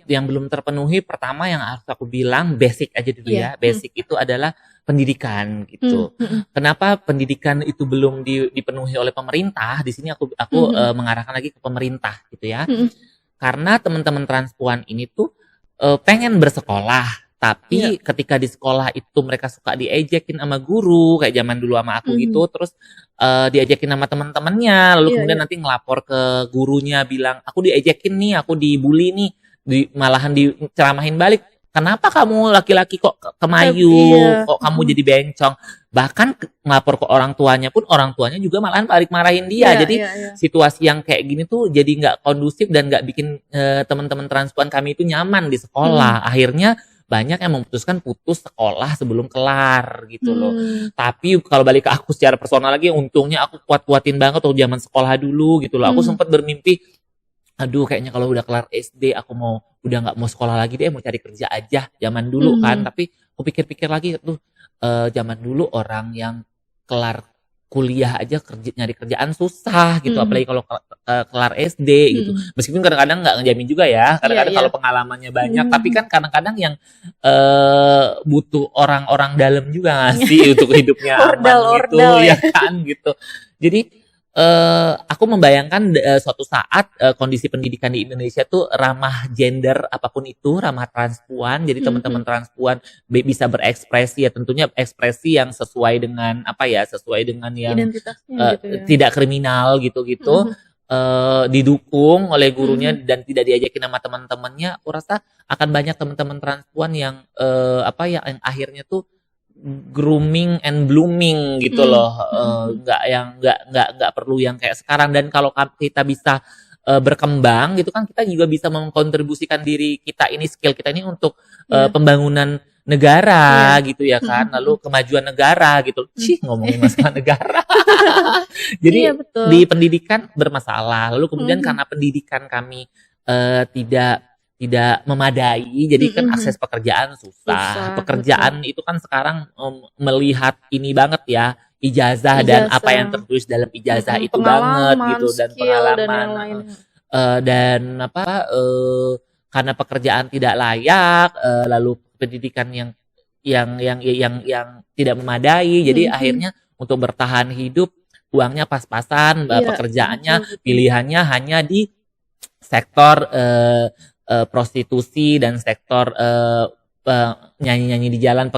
yang belum terpenuhi, pertama yang harus aku bilang basic aja dulu ya. Basic itu adalah pendidikan gitu. Kenapa pendidikan itu belum dipenuhi oleh pemerintah? Di sini aku mengarahkan lagi ke pemerintah gitu ya. Karena teman-teman transpuan ini tuh pengen bersekolah. Tapi ketika di sekolah itu mereka suka diejekin sama guru, kayak zaman dulu sama aku gitu, terus diejekin sama teman-temannya, lalu kemudian nanti ngelapor ke gurunya bilang, aku diejekin nih, aku dibully nih, malahan diceramahin balik. Kenapa kamu laki-laki kok kemayu, kok kamu jadi bencong? Bahkan ngelapor ke orang tuanya pun, orang tuanya juga malahan balik marahin dia. Jadi situasi yang kayak gini tuh jadi nggak kondusif dan nggak bikin teman-teman transpuan kami itu nyaman di sekolah. Akhirnya banyak yang memutuskan putus sekolah sebelum kelar gitu loh. Tapi kalau balik ke aku secara personal lagi, untungnya aku kuat-kuatin banget waktu zaman sekolah dulu gitu loh. Aku sempat bermimpi, aduh kayaknya kalau udah kelar SD aku udah nggak mau sekolah lagi deh, mau cari kerja aja zaman dulu kan. Tapi aku pikir-pikir lagi tuh, zaman dulu orang yang kelar kuliah aja nyari kerjaan susah gitu, apalagi kalau kelar SD gitu. Meskipun kadang-kadang nggak ngejamin juga ya, kadang-kadang kalau pengalamannya banyak, tapi kan kadang-kadang yang butuh orang-orang dalam juga nggak sih untuk hidupnya aman gitu ya kan gitu. Jadi aku membayangkan suatu saat kondisi pendidikan di Indonesia tuh ramah gender apapun itu, ramah transpuan. Jadi teman-teman transpuan bisa berekspresi, ya tentunya ekspresi yang sesuai dengan sesuai dengan yang tidak kriminal gitu-gitu. Didukung oleh gurunya dan tidak diajakin sama teman-temannya. Aku rasa akan banyak teman-teman transpuan yang yang akhirnya tuh grooming and blooming gitu loh, nggak perlu yang kayak sekarang. Dan kalau kita bisa berkembang gitu kan, kita juga bisa mengkontribusikan diri kita ini, skill kita ini untuk pembangunan negara gitu ya kan, lalu kemajuan negara gitu. Ngomongin masalah negara. Jadi di pendidikan bermasalah, lalu kemudian karena pendidikan kami tidak memadai, jadi kan akses pekerjaan susah. Pekerjaan itu kan sekarang melihat ini banget ya, ijazah dan apa yang tertulis dalam ijazah itu banget gitu, dan pengalaman dan karena pekerjaan tidak layak, lalu pendidikan yang tidak memadai, jadi akhirnya untuk bertahan hidup uangnya pas-pasan, Iya, pekerjaannya, betul, betul. pilihannya hanya di sektor prostitusi dan sektor nyanyi-nyanyi di jalan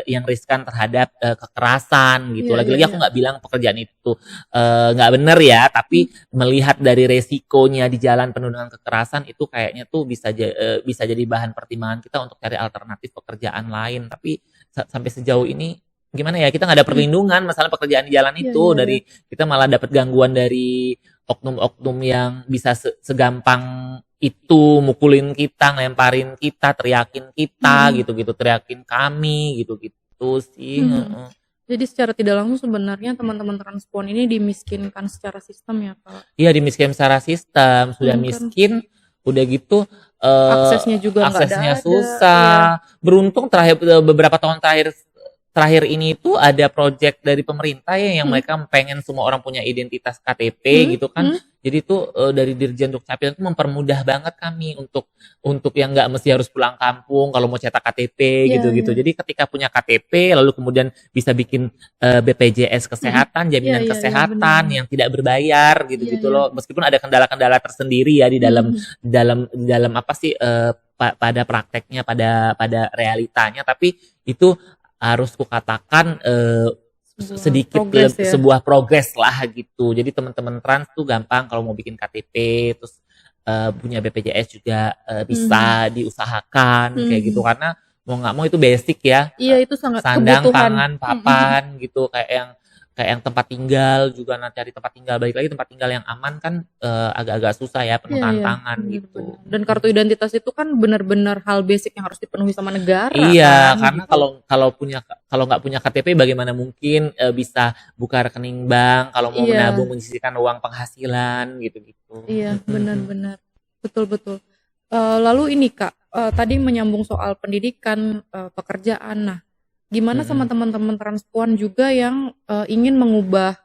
yang riskan terhadap kekerasan gitu. Iya, iya, Lagi-lagi aku iya. nggak bilang pekerjaan itu nggak bener ya, tapi melihat dari resikonya di jalan penuh dengan kekerasan itu kayaknya tuh bisa jadi bahan pertimbangan kita untuk cari alternatif pekerjaan lain. Tapi sampai sejauh ini gimana ya, kita nggak ada perlindungan masalah pekerjaan di jalan Iya, itu. iya, iya. Dari kita malah dapat gangguan dari oknum-oknum yang bisa segampang itu mukulin kita, ngelemparin kita, teriakin kita gitu-gitu, teriakin kami gitu-gitu sih. Hmm. Jadi secara tidak langsung sebenarnya teman-teman transpuan ini dimiskinkan secara sistem ya, Kak. Iya, dimiskin secara sistem, sudah Kan miskin, udah gitu aksesnya juga nggak aksesnya ada. susah. Iya. Beruntung beberapa tahun terakhir ini tuh ada project dari pemerintah ya, yang mereka pengen semua orang punya identitas KTP gitu kan. Jadi tuh dari Dirjen Dukcapil itu mempermudah banget kami untuk yang nggak mesti harus pulang kampung kalau mau cetak KTP Iya, gitu-gitu. iya. Jadi ketika punya KTP lalu kemudian bisa bikin BPJS kesehatan, jaminan Iya, iya, iya, kesehatan benar. yang tidak berbayar gitu-gitu Iya, iya. loh. Meskipun ada kendala-kendala tersendiri ya di dalam apa sih pada prakteknya, pada realitanya, tapi itu harus kukatakan sedikit progres ya. sebuah progres lah gitu. Jadi teman-teman trans tuh gampang kalau mau bikin KTP, terus punya BPJS juga bisa diusahakan kayak gitu, karena mau nggak mau itu basic ya. Iya, itu sangat Sandang, kebutuhan. pangan, papan gitu, kayak yang tempat tinggal juga. Nah, cari tempat tinggal, balik lagi tempat tinggal yang aman kan agak-agak susah ya, penuh Iya, iya. tantangan Benar, gitu. benar. Dan kartu identitas itu kan benar-benar hal basic yang harus dipenuhi sama negara Iya, kan, karena gitu. kalau nggak punya KTP bagaimana mungkin bisa buka rekening bank, kalau mau Iya. menabung, menyisihkan uang penghasilan gitu-gitu. Iya, benar-benar. Betul-betul. Lalu ini Kak, tadi menyambung soal pendidikan, pekerjaan. Nah, gimana sama teman-teman transpuan juga yang ingin mengubah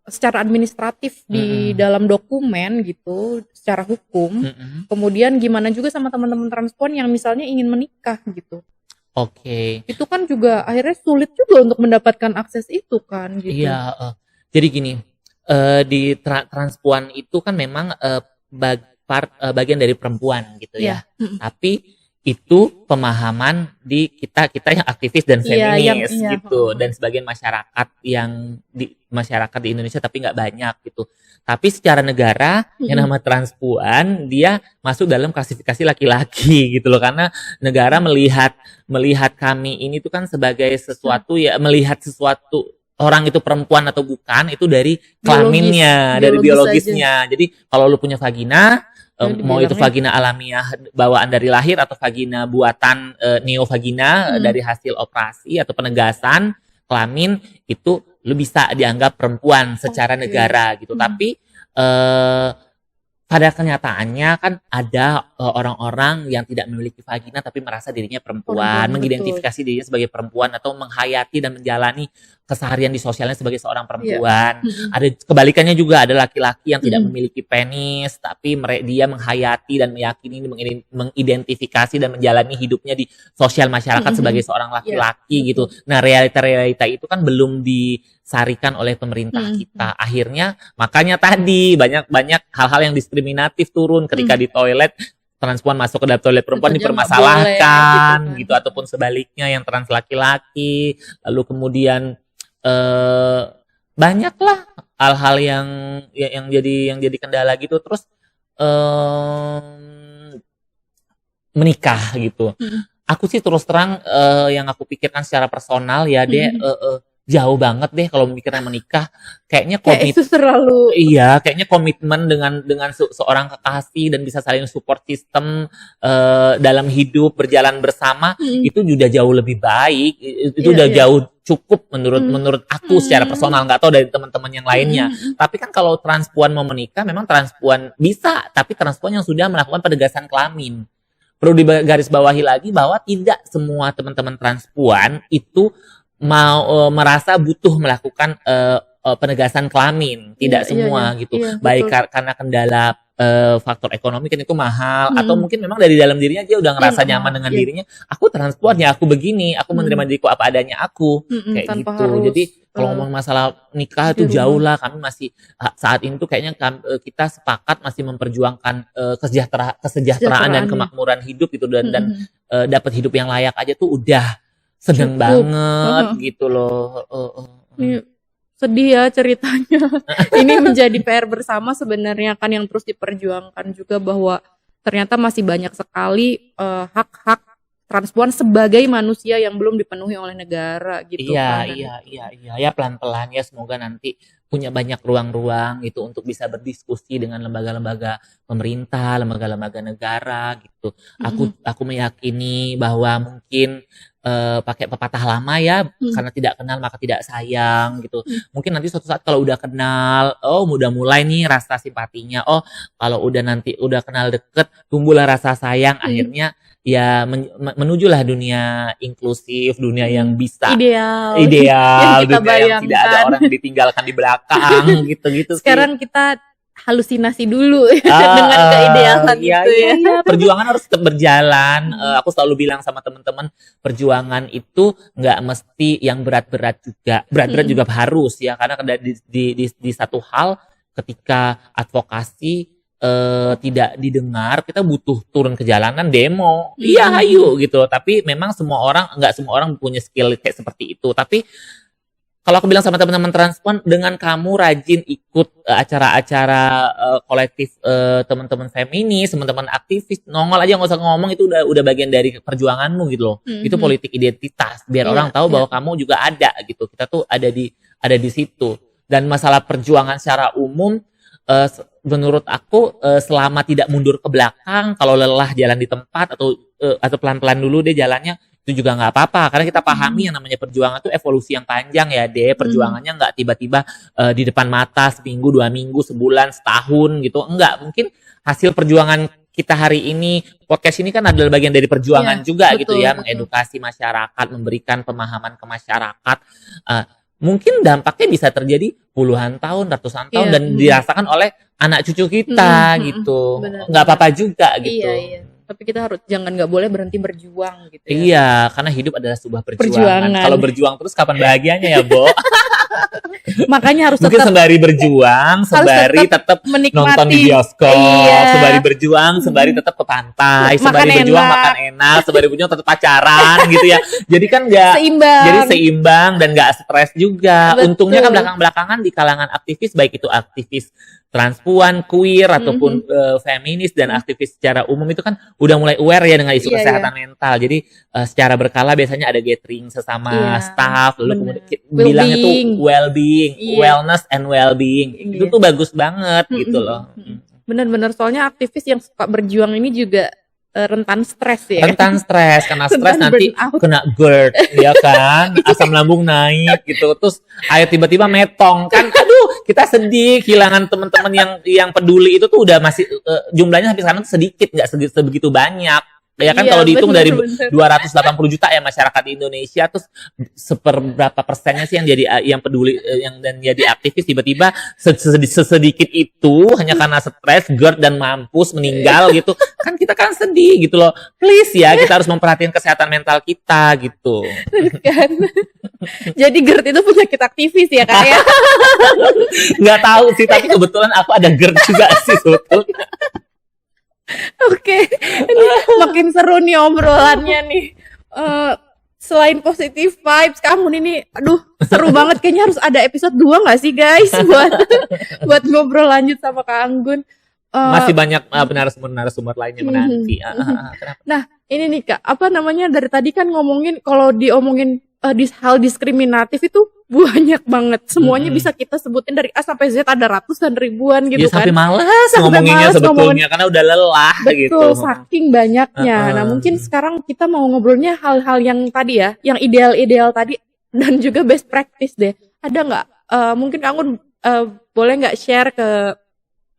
secara administratif di dalam dokumen gitu, secara hukum. Kemudian gimana juga sama teman-teman transpuan yang misalnya ingin menikah gitu. Oke. Itu kan juga akhirnya sulit juga untuk mendapatkan akses itu kan gitu. Iya, jadi gini, di transpuan itu kan memang bagian dari perempuan gitu ya. Tapi itu pemahaman di kita yang aktivis dan feminis gitu, dan sebagian masyarakat di Indonesia, tapi nggak banyak gitu. Tapi secara negara yang nama transpuan dia masuk dalam klasifikasi laki-laki gitu loh, karena negara melihat kami ini tuh kan sebagai sesuatu ya, melihat sesuatu orang itu perempuan atau bukan itu dari kelaminnya, dari biologisnya. Jadi kalau lu punya vagina, mau itu vagina alamiah bawaan dari lahir atau vagina buatan neovagina dari hasil operasi atau penegasan kelamin, itu lu bisa dianggap perempuan secara negara gitu. Tapi pada kenyataannya kan ada orang-orang yang tidak memiliki vagina tapi merasa dirinya perempuan, mengidentifikasi dirinya sebagai perempuan atau menghayati dan menjalani keseharian di sosialnya sebagai seorang perempuan. Ada kebalikannya juga, ada laki-laki yang tidak memiliki penis tapi dia menghayati dan meyakini, mengidentifikasi dan menjalani hidupnya di sosial masyarakat sebagai seorang laki-laki gitu. Nah, realita-realita itu kan belum disarikan oleh pemerintah kita. Akhirnya makanya tadi banyak hal-hal yang diskriminatif turun ketika di toilet transpuan masuk ke dalam toilet perempuan dipermasalahkan gitu, ataupun sebaliknya yang trans laki-laki. Lalu kemudian banyaklah hal-hal yang jadi kendala gitu. Terus menikah gitu. Aku sih terus terang yang aku pikirkan secara personal ya, jauh banget deh kalau mikirnya menikah. Kayaknya itu terlalu, iya, kayaknya komitmen dengan seorang kekasih dan bisa saling support system dalam hidup, berjalan bersama, itu udah jauh lebih baik. Itu udah jauh cukup menurut aku secara personal, nggak tahu dari teman-teman yang lainnya. Tapi kan kalau transpuan mau menikah, memang transpuan bisa, tapi transpuan yang sudah melakukan penegasan kelamin. Perlu digarisbawahi lagi bahwa tidak semua teman-teman transpuan itu merasa butuh melakukan penegasan kelamin, tidak semua gitu. Baik karena kendala faktor ekonomi kan itu mahal, atau mungkin memang dari dalam dirinya dia udah ngerasa nyaman dengan dirinya, aku transpuan ya, aku begini, aku menerima diriku apa adanya aku, kayak tanpa gitu. harus, Jadi kalau ngomong masalah nikah di itu rumah. jauh lah, kami masih saat ini tuh kayaknya kita sepakat masih memperjuangkan kesejahteraan dan Kesejahteraannya. kemakmuran hidup gitu, dan dapat hidup yang layak aja tuh udah seneng Cukup. banget gitu loh. Ini sedih ya ceritanya. Ini menjadi PR bersama sebenarnya kan, yang terus diperjuangkan juga, bahwa ternyata masih banyak sekali hak-hak transpuan sebagai manusia yang belum dipenuhi oleh negara gitu kan. Iya, ya pelan-pelan ya, semoga nanti punya banyak ruang-ruang gitu untuk bisa berdiskusi dengan lembaga-lembaga pemerintah, lembaga-lembaga negara gitu. Aku meyakini bahwa mungkin pakai pepatah lama ya, karena tidak kenal maka tidak sayang gitu. Mungkin nanti suatu saat kalau udah kenal, udah mulai nih rasa simpatinya. Oh, kalau udah nanti udah kenal deket, tumbuhlah rasa sayang. Akhirnya ya menujulah dunia inklusif, dunia yang bisa Ideal. ideal, Yang kita dunia yang tidak ada bayangkan. orang yang ditinggalkan di belakang gitu-gitu sih. Sekarang kita halusinasi dulu dengan keidealan iya, itu ya. iya. Perjuangan harus tetap berjalan. Aku selalu bilang sama teman-teman, perjuangan itu nggak mesti yang berat-berat juga. Berat-berat juga harus ya, karena di satu hal ketika advokasi tidak didengar, kita butuh turun ke jalanan demo. Iya, ayo gitu. Tapi memang nggak semua orang punya skill kayak seperti itu. Tapi kalau aku bilang sama teman-teman transpuan, dengan kamu rajin ikut acara-acara kolektif teman-teman feminis, teman-teman aktivis, nongol aja nggak usah ngomong, itu udah bagian dari perjuanganmu gitu loh. Itu politik identitas, biar orang tahu bahwa kamu juga ada gitu. Kita tuh ada di situ. Dan masalah perjuangan secara umum, menurut aku selama tidak mundur ke belakang, kalau lelah jalan di tempat atau pelan-pelan dulu deh jalannya, itu juga nggak apa-apa, karena kita pahami yang namanya perjuangan itu evolusi yang panjang ya deh. Perjuangannya nggak tiba-tiba di depan mata seminggu, 2 minggu, sebulan, setahun gitu, enggak. Mungkin hasil perjuangan kita hari ini, podcast ini kan adalah bagian dari perjuangan juga gitu ya, mengedukasi masyarakat, memberikan pemahaman ke masyarakat. Mungkin dampaknya bisa terjadi puluhan tahun, ratusan tahun, dan dirasakan oleh anak cucu kita gitu. Benar. Nggak apa-apa juga gitu. Iya. Tapi kita nggak boleh berhenti berjuang gitu ya. Iya, karena hidup adalah sebuah perjuangan. Perjuangan. Kalau berjuang terus kapan bahagianya ya, Bo? Makanya harus Mungkin tetap sembari berjuang, sembari tetap menikmati. nonton di bioskop, Iya. sembari berjuang, sembari tetap ke pantai, sembari Makan berjuang enak. makan enak, sembari berjuang tetap pacaran gitu ya. Jadi kan nggak Seimbang. Jadi seimbang dan nggak stres juga. Betul. Untungnya kan belakang-belakangan di kalangan aktivis, baik itu aktivis transpuan, queer, ataupun feminis dan aktivis secara umum, itu kan udah mulai aware ya dengan isu Iya, kesehatan mental. Jadi secara berkala biasanya ada gathering sesama staff, lalu bener. kemudian bilangnya tuh well-being, Iya. wellness and well-being. Iya. Itu tuh bagus banget gitu loh. Benar-benar, soalnya aktivis yang suka berjuang ini juga rentan stres ya. Rentan stres, karena stres Rentan nanti burnout. kena GERD, ya kan, asam lambung naik gitu, terus air tiba-tiba metong kan, aduh kita sedih kehilangan teman-teman yang peduli. Itu tuh udah masih jumlahnya sampai sekarang sedikit, nggak sebegitu banyak. Ya kan, Iya, kalau dihitung dari bener. 280 juta ya masyarakat di Indonesia, terus seberapa persennya sih yang jadi yang peduli dan jadi aktivis, tiba-tiba sesedikit itu hanya karena stres, GERD dan mampus meninggal gitu. Kan kita kan sedih gitu loh. Please ya, kita harus memperhatikan kesehatan mental kita gitu. Kan? Jadi GERD itu penyakit aktivis ya Kak ya. Nggak tahu sih, tapi kebetulan aku ada GERD juga sih sebetulnya. Oke, ini makin seru nih obrolannya nih. Selain positive vibes, kamu ini, aduh seru banget. Kayaknya harus ada episode 2 nggak sih guys, buat ngobrol lanjut sama Kak Anggun. Masih banyak narasumber lainnya menanti. Kenapa? Nah, ini nih Kak, apa namanya, dari tadi kan ngomongin, kalau diomongin hal diskriminatif itu banyak banget. Semuanya bisa kita sebutin dari A sampai Z, ada ratusan ribuan gitu Ya, sampai kan. malas Sampai ngomonginnya malas sebetulnya, karena udah lelah gitu. Betul, saking banyaknya. Nah, mungkin sekarang kita mau ngobrolnya hal-hal yang tadi ya, yang ideal-ideal tadi, dan juga best practice deh. Ada nggak, mungkin kamu boleh nggak share ke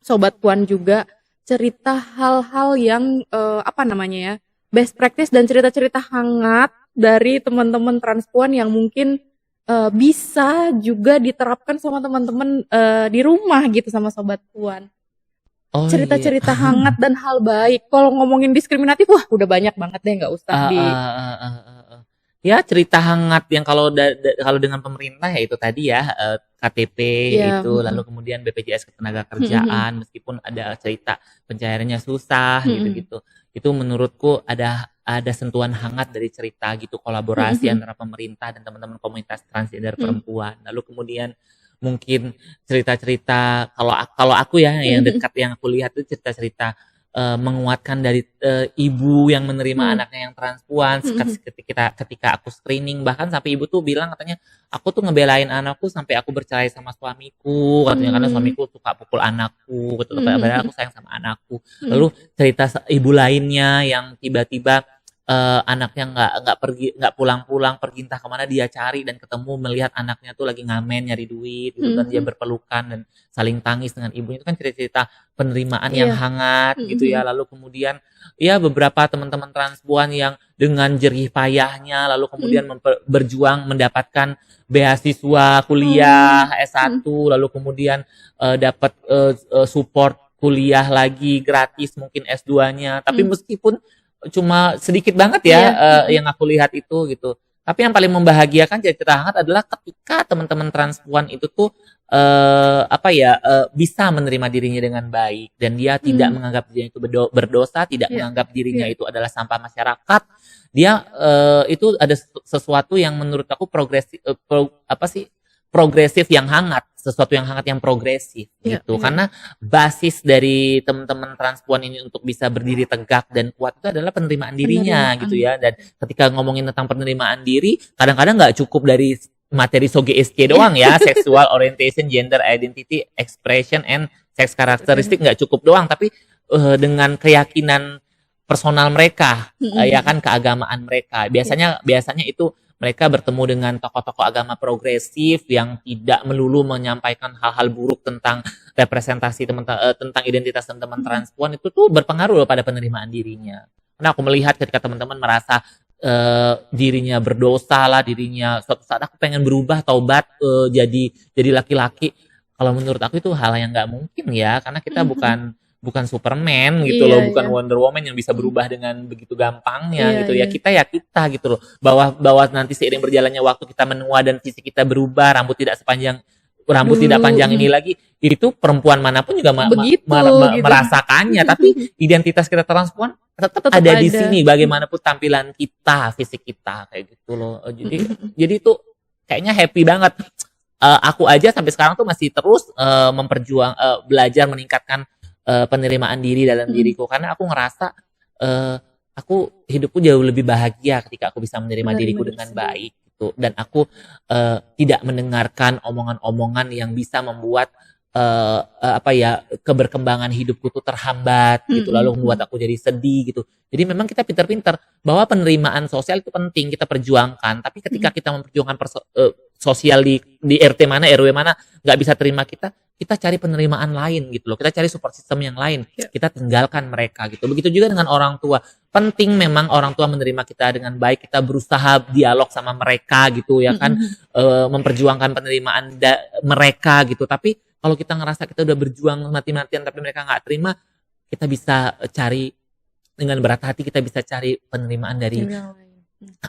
Sobat Puan juga, cerita hal-hal yang apa namanya ya, best practice dan cerita-cerita hangat dari teman-teman transpuan yang mungkin bisa juga diterapkan sama teman-teman di rumah gitu, sama Sobat Puan. Oh iya. cerita-cerita hangat dan hal baik. Kalau ngomongin diskriminatif, wah udah banyak banget deh, nggak usah Ah, di. ah, ah, ah, ah, ah. Ya cerita hangat yang kalau dengan pemerintah ya itu tadi ya, KTP Iya, itu, lalu kemudian BPJS Ketenagakerjaan, meskipun ada cerita pencairannya susah gitu-gitu. Itu menurutku ada sentuhan hangat dari cerita gitu, kolaborasi antara pemerintah dan teman-teman komunitas transgender perempuan. Lalu kemudian mungkin cerita-cerita, kalau aku ya yang dekat yang aku lihat itu cerita-cerita menguatkan dari ibu yang menerima anaknya yang transpuan. Ketika aku screening, bahkan sampai ibu tuh bilang katanya, aku tuh ngebelain anakku sampai aku bercerai sama suamiku katanya, karena suamiku suka pukul anakku gitu, padahal aku sayang sama anakku. Lalu cerita ibu lainnya yang tiba-tiba anaknya nggak pulang-pulang, pergi entah kemana, dia cari dan ketemu, melihat anaknya tuh lagi ngamen nyari duit gitu, dan dia berpelukan dan saling tangis dengan ibunya. Itu kan cerita-cerita penerimaan yang hangat gitu ya. Lalu kemudian ya beberapa teman-teman transpuan yang dengan jerih payahnya lalu kemudian berjuang mendapatkan beasiswa kuliah S1, lalu kemudian dapat support kuliah lagi gratis mungkin S2-nya, tapi meskipun cuma sedikit banget ya yang aku lihat itu gitu. Tapi yang paling membahagiakan cerita hangat adalah ketika teman-teman transpuan itu tuh bisa menerima dirinya dengan baik, dan dia tidak menganggap dirinya itu berdosa, tidak menganggap dirinya itu adalah sampah masyarakat. Dia itu ada sesuatu yang menurut aku progresif yang hangat, sesuatu yang hangat yang progresif gitu. Karena basis dari teman-teman transpuan ini untuk bisa berdiri tegak dan kuat itu adalah penerimaan dirinya gitu ya. Dan ketika ngomongin tentang penerimaan diri, kadang-kadang nggak cukup dari materi SOGSC doang ya, sexual orientation, gender identity, expression, and sex characteristic, nggak cukup doang, tapi dengan keyakinan personal mereka, ya kan, keagamaan mereka. Biasanya itu mereka bertemu dengan tokoh-tokoh agama progresif yang tidak melulu menyampaikan hal-hal buruk tentang representasi tentang identitas teman-teman transpuan. Itu tuh berpengaruh pada penerimaan dirinya. Karena aku melihat ketika teman-teman merasa dirinya berdosa lah, dirinya suatu saat aku pengen berubah, taubat, jadi laki-laki. Kalau menurut aku itu hal yang nggak mungkin ya, karena kita bukan Superman gitu loh, bukan Wonder Woman yang bisa berubah dengan begitu gampangnya gitu ya. Kita gitu loh, bahwa nanti seiring berjalannya waktu kita menua dan fisik kita berubah, rambut tidak panjang ini lagi, itu perempuan manapun juga merasakannya. Tapi identitas kita transpuan tetap ada di sini, bagaimanapun tampilan kita, fisik kita kayak gitu loh. Jadi itu kayaknya happy banget. Aku aja sampai sekarang tuh masih terus belajar meningkatkan penerimaan diri dalam diriku, karena aku ngerasa hidupku jauh lebih bahagia ketika aku bisa menerima diriku dengan baik gitu, dan aku tidak mendengarkan omongan-omongan yang bisa membuat keberkembangan hidupku tuh terhambat gitu, lalu membuat aku jadi sedih gitu. Jadi memang kita pintar-pintar bahwa penerimaan sosial itu penting kita perjuangkan, tapi ketika kita memperjuangkan sosial di RT mana, RW mana nggak bisa terima kita cari penerimaan lain gitu loh, kita cari support system yang lain, kita tinggalkan mereka gitu. Begitu juga dengan orang tua, penting memang orang tua menerima kita dengan baik, kita berusaha dialog sama mereka gitu ya kan, memperjuangkan penerimaan mereka gitu. Tapi kalau kita ngerasa kita udah berjuang mati-matian tapi mereka nggak terima, kita bisa cari dengan berat hati, kita bisa cari penerimaan dari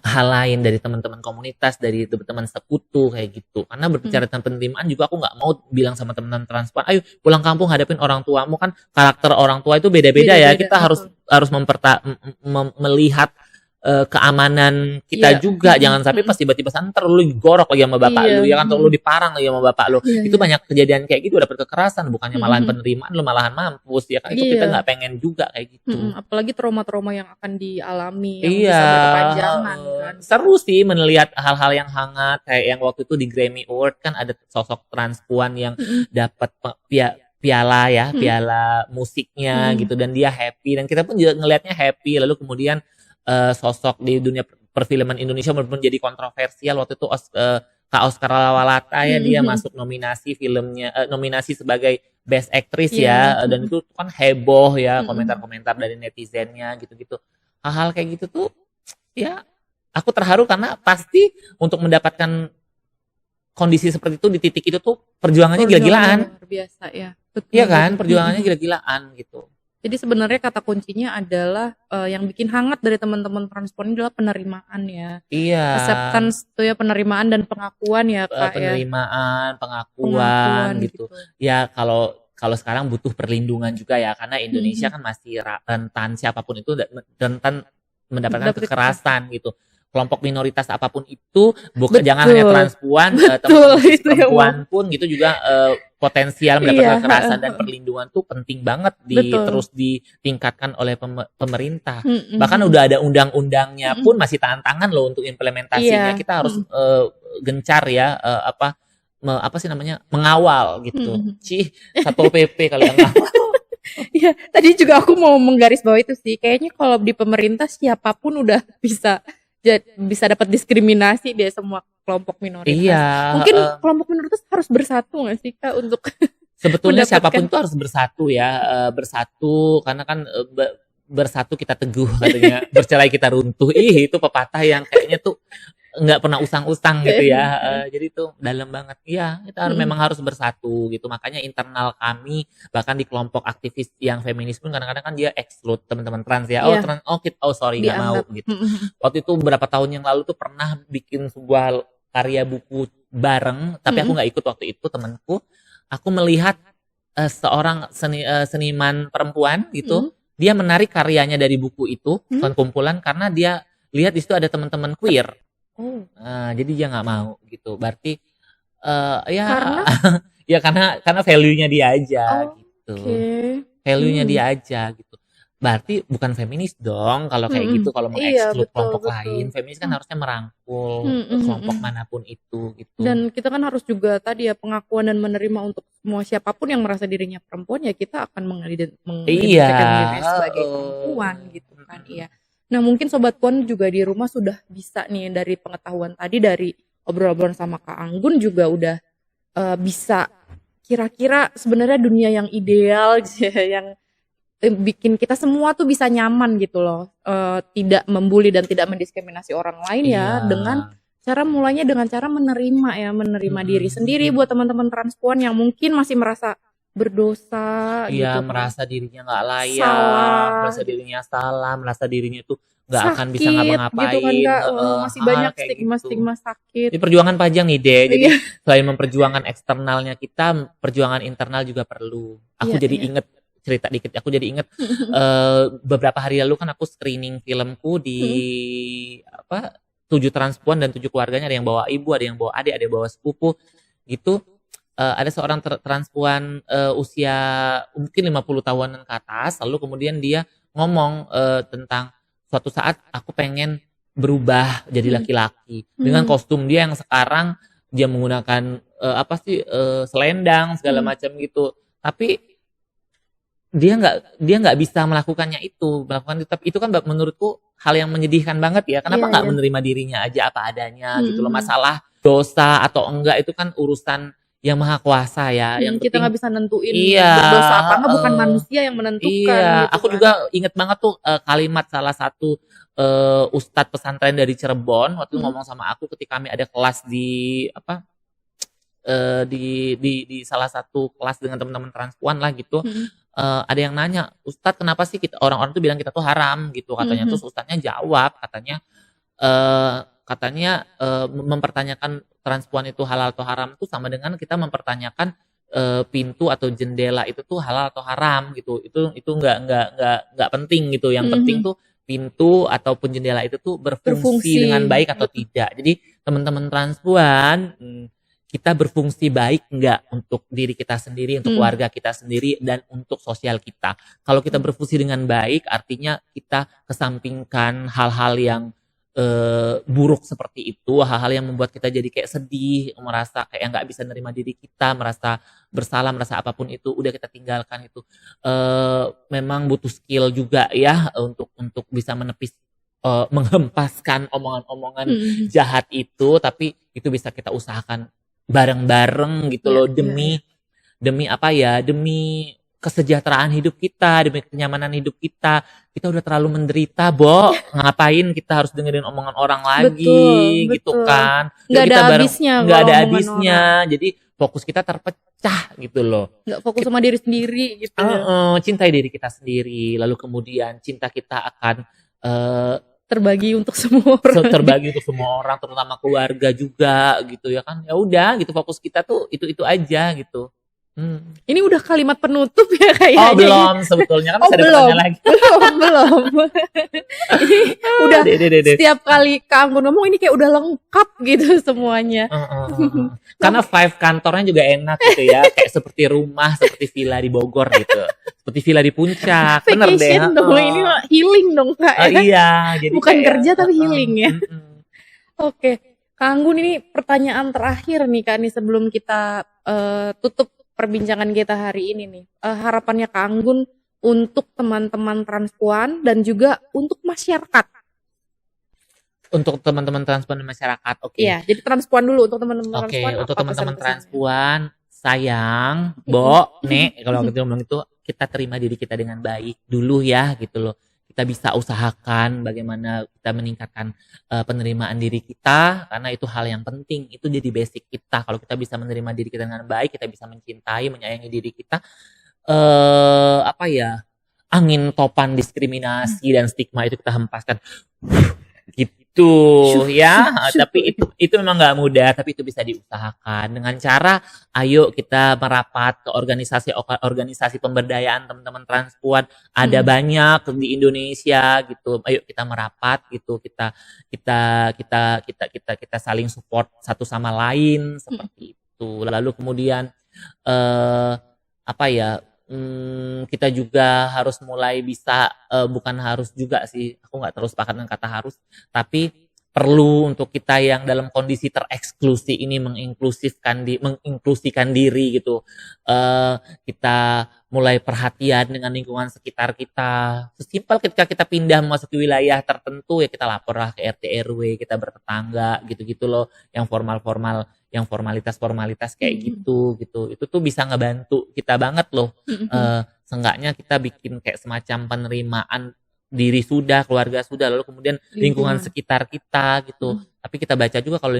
hal lain, dari teman-teman komunitas, dari teman-teman sekutu kayak gitu. Karena berbicara tentang penerimaan juga aku nggak mau bilang sama teman-teman transpuan, ayo pulang kampung hadapin orang tuamu, kan karakter orang tua itu beda-beda ya. Kita harus melihat keamanan kita juga. Jangan sampai pas tiba-tiba ntar lu digorok lagi sama bapak lu ya kan, atau lu diparang lagi sama bapak lu. Itu banyak kejadian kayak gitu, dapet kekerasan, bukannya malahan penerimaan, lu malahan mampus ya kan. Itu kita nggak pengen juga kayak gitu. Apalagi trauma-trauma yang akan dialami yang bisa berkepanjangan kan. Seru sih melihat hal-hal yang hangat, kayak yang waktu itu di Grammy Award kan ada sosok transpuan yang dapat piala musiknya gitu, dan dia happy, dan kita pun juga ngelihatnya happy. Lalu kemudian sosok di dunia perfilman Indonesia menjadi kontroversial waktu itu, Kak Oscar Lawalata ya, dia masuk nominasi nominasi sebagai Best Actress ya, dan itu kan heboh ya, komentar-komentar dari netizennya gitu-gitu. Hal-hal kayak gitu tuh ya aku terharu, karena pasti untuk mendapatkan kondisi seperti itu di titik itu tuh perjuangannya Perjuangan gila-gilaan. luar biasa ya. Iya Betul kan? betul. Perjuangannya gila-gilaan gitu. Jadi sebenarnya kata kuncinya adalah yang bikin hangat dari teman-teman transport ini adalah penerimaan ya. Iya. Acceptance tuh ya, penerimaan dan pengakuan ya Kak ya. Penerimaan, pengakuan Pengakuan gitu. gitu. Ya kalau sekarang butuh perlindungan juga ya, karena Indonesia kan masih rentan, siapapun itu rentan mendapatkan Dapat kekerasan gitu. Kelompok minoritas apapun itu, Betul. jangan hanya transpuan, Betul, teman-teman itu yang perempuan pun gitu juga potensial mendapatkan Iya, kekerasan dan perlindungan tuh penting banget Betul. terus ditingkatkan oleh pemerintah. Mm-mm. Bahkan udah ada undang-undangnya pun masih tantangan loh untuk implementasinya. Iya. Kita harus gencar ya apa sih namanya, mengawal gitu. Cih, Satpol PP kali yang ngawal. Iya, tadi juga aku mau menggarisbawahi itu sih. Kayaknya kalau di pemerintah siapapun udah bisa dapat diskriminasi deh, semua kelompok minoritas. Iya. Mungkin kelompok minoritas harus bersatu nggak sih Kak untuk Sebetulnya mendapatkan- siapapun itu harus bersatu ya, bersatu karena kan bersatu kita teguh katanya, bercerai kita runtuh. Itu pepatah yang kayaknya tuh nggak pernah usang-usang gitu ya. Jadi itu dalam banget. Iya, kita memang harus bersatu gitu. Makanya internal kami bahkan di kelompok aktivis yang feminis pun kadang-kadang kan dia exclude teman-teman trans ya. Iya. Sorry nggak mau dianggap. gitu. Waktu itu beberapa tahun yang lalu tuh pernah bikin sebuah karya buku bareng, tapi aku nggak ikut waktu itu, temanku. Aku melihat seorang seniman perempuan gitu, dia menarik karyanya dari buku itu, kumpulan, karena dia lihat di situ ada teman-teman queer. Oh. Jadi dia nggak mau gitu. Berarti ya Karena? ya karena value-nya dia aja gitu. Oke. Value-nya dia aja gitu. Berarti bukan feminis dong kalau kayak gitu, kalau Iya, mengeksklut betul, kelompok betul. lain. Feminis kan harusnya merangkul kelompok manapun itu gitu. Dan kita kan harus juga tadi ya, pengakuan dan menerima untuk semua siapapun yang merasa dirinya perempuan, ya kita akan mengidentifikasi diri sebagai perempuan gitu kan. Iya. Nah mungkin Sobat Puan juga di rumah sudah bisa nih, dari pengetahuan tadi, dari obrolan sama Kak Anggun juga udah bisa kira-kira sebenarnya dunia yang ideal yang bikin kita semua tuh bisa nyaman gitu loh, tidak membuli dan tidak mendiskriminasi orang lain ya, dengan mulainya dengan cara menerima diri sendiri. Buat teman-teman transpuan yang mungkin masih merasa berdosa gitu kan, merasa dirinya nggak layak, salah, merasa dirinya salah, merasa dirinya tuh nggak sakit akan bisa ngapa-ngapain gitu kan Kak. Masih banyak kayak stigma-stigma sakit. Ini perjuangan panjang nih Deh. Jadi Iya. selain memperjuangkan eksternalnya kita, perjuangan internal juga perlu. Aku Iya, jadi iya. inget cerita dikit. Aku jadi inget beberapa hari lalu kan aku screening filmku di 7 transpuan dan 7 keluarganya, ada yang bawa ibu, ada yang bawa adik, ada yang bawa sepupu gitu. Ada seorang transpuan usia mungkin 50 tahunan ke atas, lalu kemudian dia ngomong tentang suatu saat aku pengen berubah jadi laki-laki dengan kostum dia yang sekarang dia menggunakan selendang segala macam gitu, tapi dia nggak bisa melakukannya itu, tapi itu kan menurutku hal yang menyedihkan banget ya. Kenapa nggak menerima dirinya aja apa adanya gitu loh. Masalah dosa atau enggak itu kan urusan yang maha kuasa ya. Yang kita penting nggak bisa nentuin Iya, berdosa apa enggak, bukan manusia yang menentukan iya, gitu aku kan. juga inget banget tuh kalimat salah satu ustadz pesantren dari Cirebon waktu itu ngomong sama aku ketika kami ada kelas di di salah satu kelas dengan teman-teman transpuan lah gitu. Ada yang nanya, Ustadz kenapa sih orang-orang tuh bilang kita tuh haram gitu katanya. Terus Ustadznya jawab katanya mempertanyakan transpuan itu halal atau haram itu sama dengan kita mempertanyakan pintu atau jendela itu tuh halal atau haram gitu. Itu nggak penting gitu. Yang penting tuh pintu ataupun jendela itu tuh berfungsi dengan baik atau tidak. Jadi teman-teman transpuan, kita berfungsi baik enggak untuk diri kita sendiri, untuk keluarga kita sendiri, dan untuk sosial kita. Kalau kita berfungsi dengan baik, artinya kita kesampingkan hal-hal yang buruk seperti itu, hal-hal yang membuat kita jadi kayak sedih, merasa kayak nggak bisa nerima diri kita, merasa bersalah, merasa apapun itu, udah kita tinggalkan itu. Memang butuh skill juga ya untuk bisa menepis, menghempaskan omongan-omongan jahat itu, tapi itu bisa kita usahakan bareng-bareng gitu loh, demi apa ya, demi kesejahteraan hidup kita, demi kenyamanan hidup kita. Kita udah terlalu menderita, Bo. Ngapain kita harus dengerin omongan orang lagi, Betul, gitu betul. kan. Nggak Yuk ada kita habisnya nggak kalau ada omongan habisnya. Jadi fokus kita terpecah gitu loh. Nggak fokus sama diri sendiri gitu. Cintai diri kita sendiri, lalu kemudian cinta kita akan Terbagi untuk semua orang. terbagi untuk semua orang, terutama keluarga juga gitu ya kan. Ya udah gitu, fokus kita tuh itu aja gitu. Ini udah kalimat penutup ya kayaknya. Oh belum, sebetulnya kan masih ada pertanyaan lagi. belum. Ini udah Dede. setiap kali Kak Anggun ngomong ini kayak udah lengkap gitu semuanya. Karena vibe kantornya juga enak gitu ya, kayak seperti rumah, seperti villa di Bogor gitu, seperti villa di Puncak. Bener deh. Vacation dong, ini mah healing dong Kak. Iya, jadi Bukan kayak, kerja tapi healing ya. mm-mm. Oke, Kak Anggun, ini pertanyaan terakhir nih Kak, nih sebelum kita tutup perbincangan kita hari ini nih. Harapannya Kak Anggun untuk teman-teman transpuan dan juga untuk masyarakat. Untuk teman-teman transpuan dan masyarakat, oke. Iya, jadi transpuan dulu untuk teman-teman Oke, transpuan. untuk apa teman-teman pesan-pesannya? transpuan, sayang, Bo, Nek, kalau kita ngomong itu, kita terima diri kita dengan baik dulu ya, gitu loh. Kita bisa usahakan bagaimana kita meningkatkan penerimaan diri kita, karena itu hal yang penting, itu jadi basic kita. Kalau kita bisa menerima diri kita dengan baik, kita bisa mencintai, menyayangi diri kita, angin topan diskriminasi dan stigma itu kita hempaskan. Gitu ya, tapi itu memang nggak mudah, tapi itu bisa diusahakan dengan cara ayo kita merapat ke organisasi pemberdayaan teman-teman transpuan, ada banyak di Indonesia gitu, ayo kita merapat gitu, kita saling support satu sama lain seperti itu. Lalu kemudian kita juga harus mulai bisa, bukan harus juga sih, aku nggak terlalu sepakat dengan kata harus, tapi perlu untuk kita yang dalam kondisi tereksklusi ini menginklusikan diri gitu. Kita mulai perhatian dengan lingkungan sekitar kita. Sesimpel ketika kita pindah memasuki wilayah tertentu ya kita laporlah ke RT RW, kita bertetangga gitu-gitu loh, yang formal-formal, yang formalitas kayak gitu. Itu tuh bisa ngebantu kita banget loh. Seenggaknya kita bikin kayak semacam penerimaan diri sudah, keluarga sudah, lalu kemudian lingkungan sekitar kita gitu. Tapi kita baca juga kalau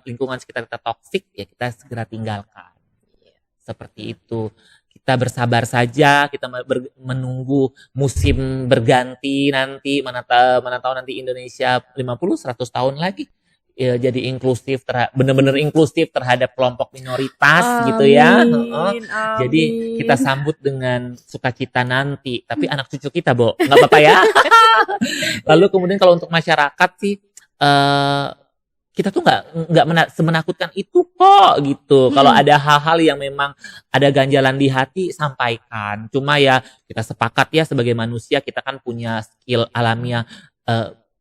lingkungan sekitar kita toksik, ya kita segera tinggalkan. Seperti itu. Kita bersabar saja, kita menunggu musim berganti nanti, mana tahu nanti Indonesia 50-100 tahun lagi ya, jadi inklusif, benar-benar inklusif terhadap kelompok minoritas gitu ya. Jadi kita sambut dengan sukacita nanti, tapi anak cucu kita, Bo, nggak apa-apa ya. Lalu kemudian kalau untuk masyarakat sih, kita tuh nggak semenakutkan itu kok gitu. Kalau ada hal-hal yang memang ada ganjalan di hati, sampaikan. Cuma ya kita sepakat ya sebagai manusia kita kan punya skill alamiah,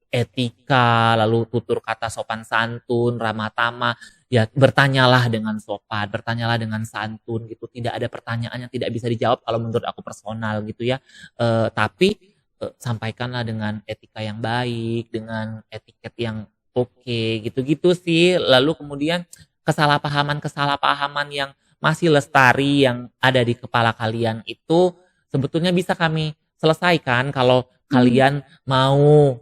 etika, lalu tutur kata sopan santun, ramah tamah, ya bertanyalah dengan sopan, bertanyalah dengan santun gitu. Tidak ada pertanyaan yang tidak bisa dijawab kalau menurut aku personal gitu ya. Tapi sampaikanlah dengan etika yang baik, dengan etiket yang oke, gitu-gitu sih. Lalu kemudian kesalahpahaman yang masih lestari yang ada di kepala kalian itu sebetulnya bisa kami selesaikan kalau kalian mau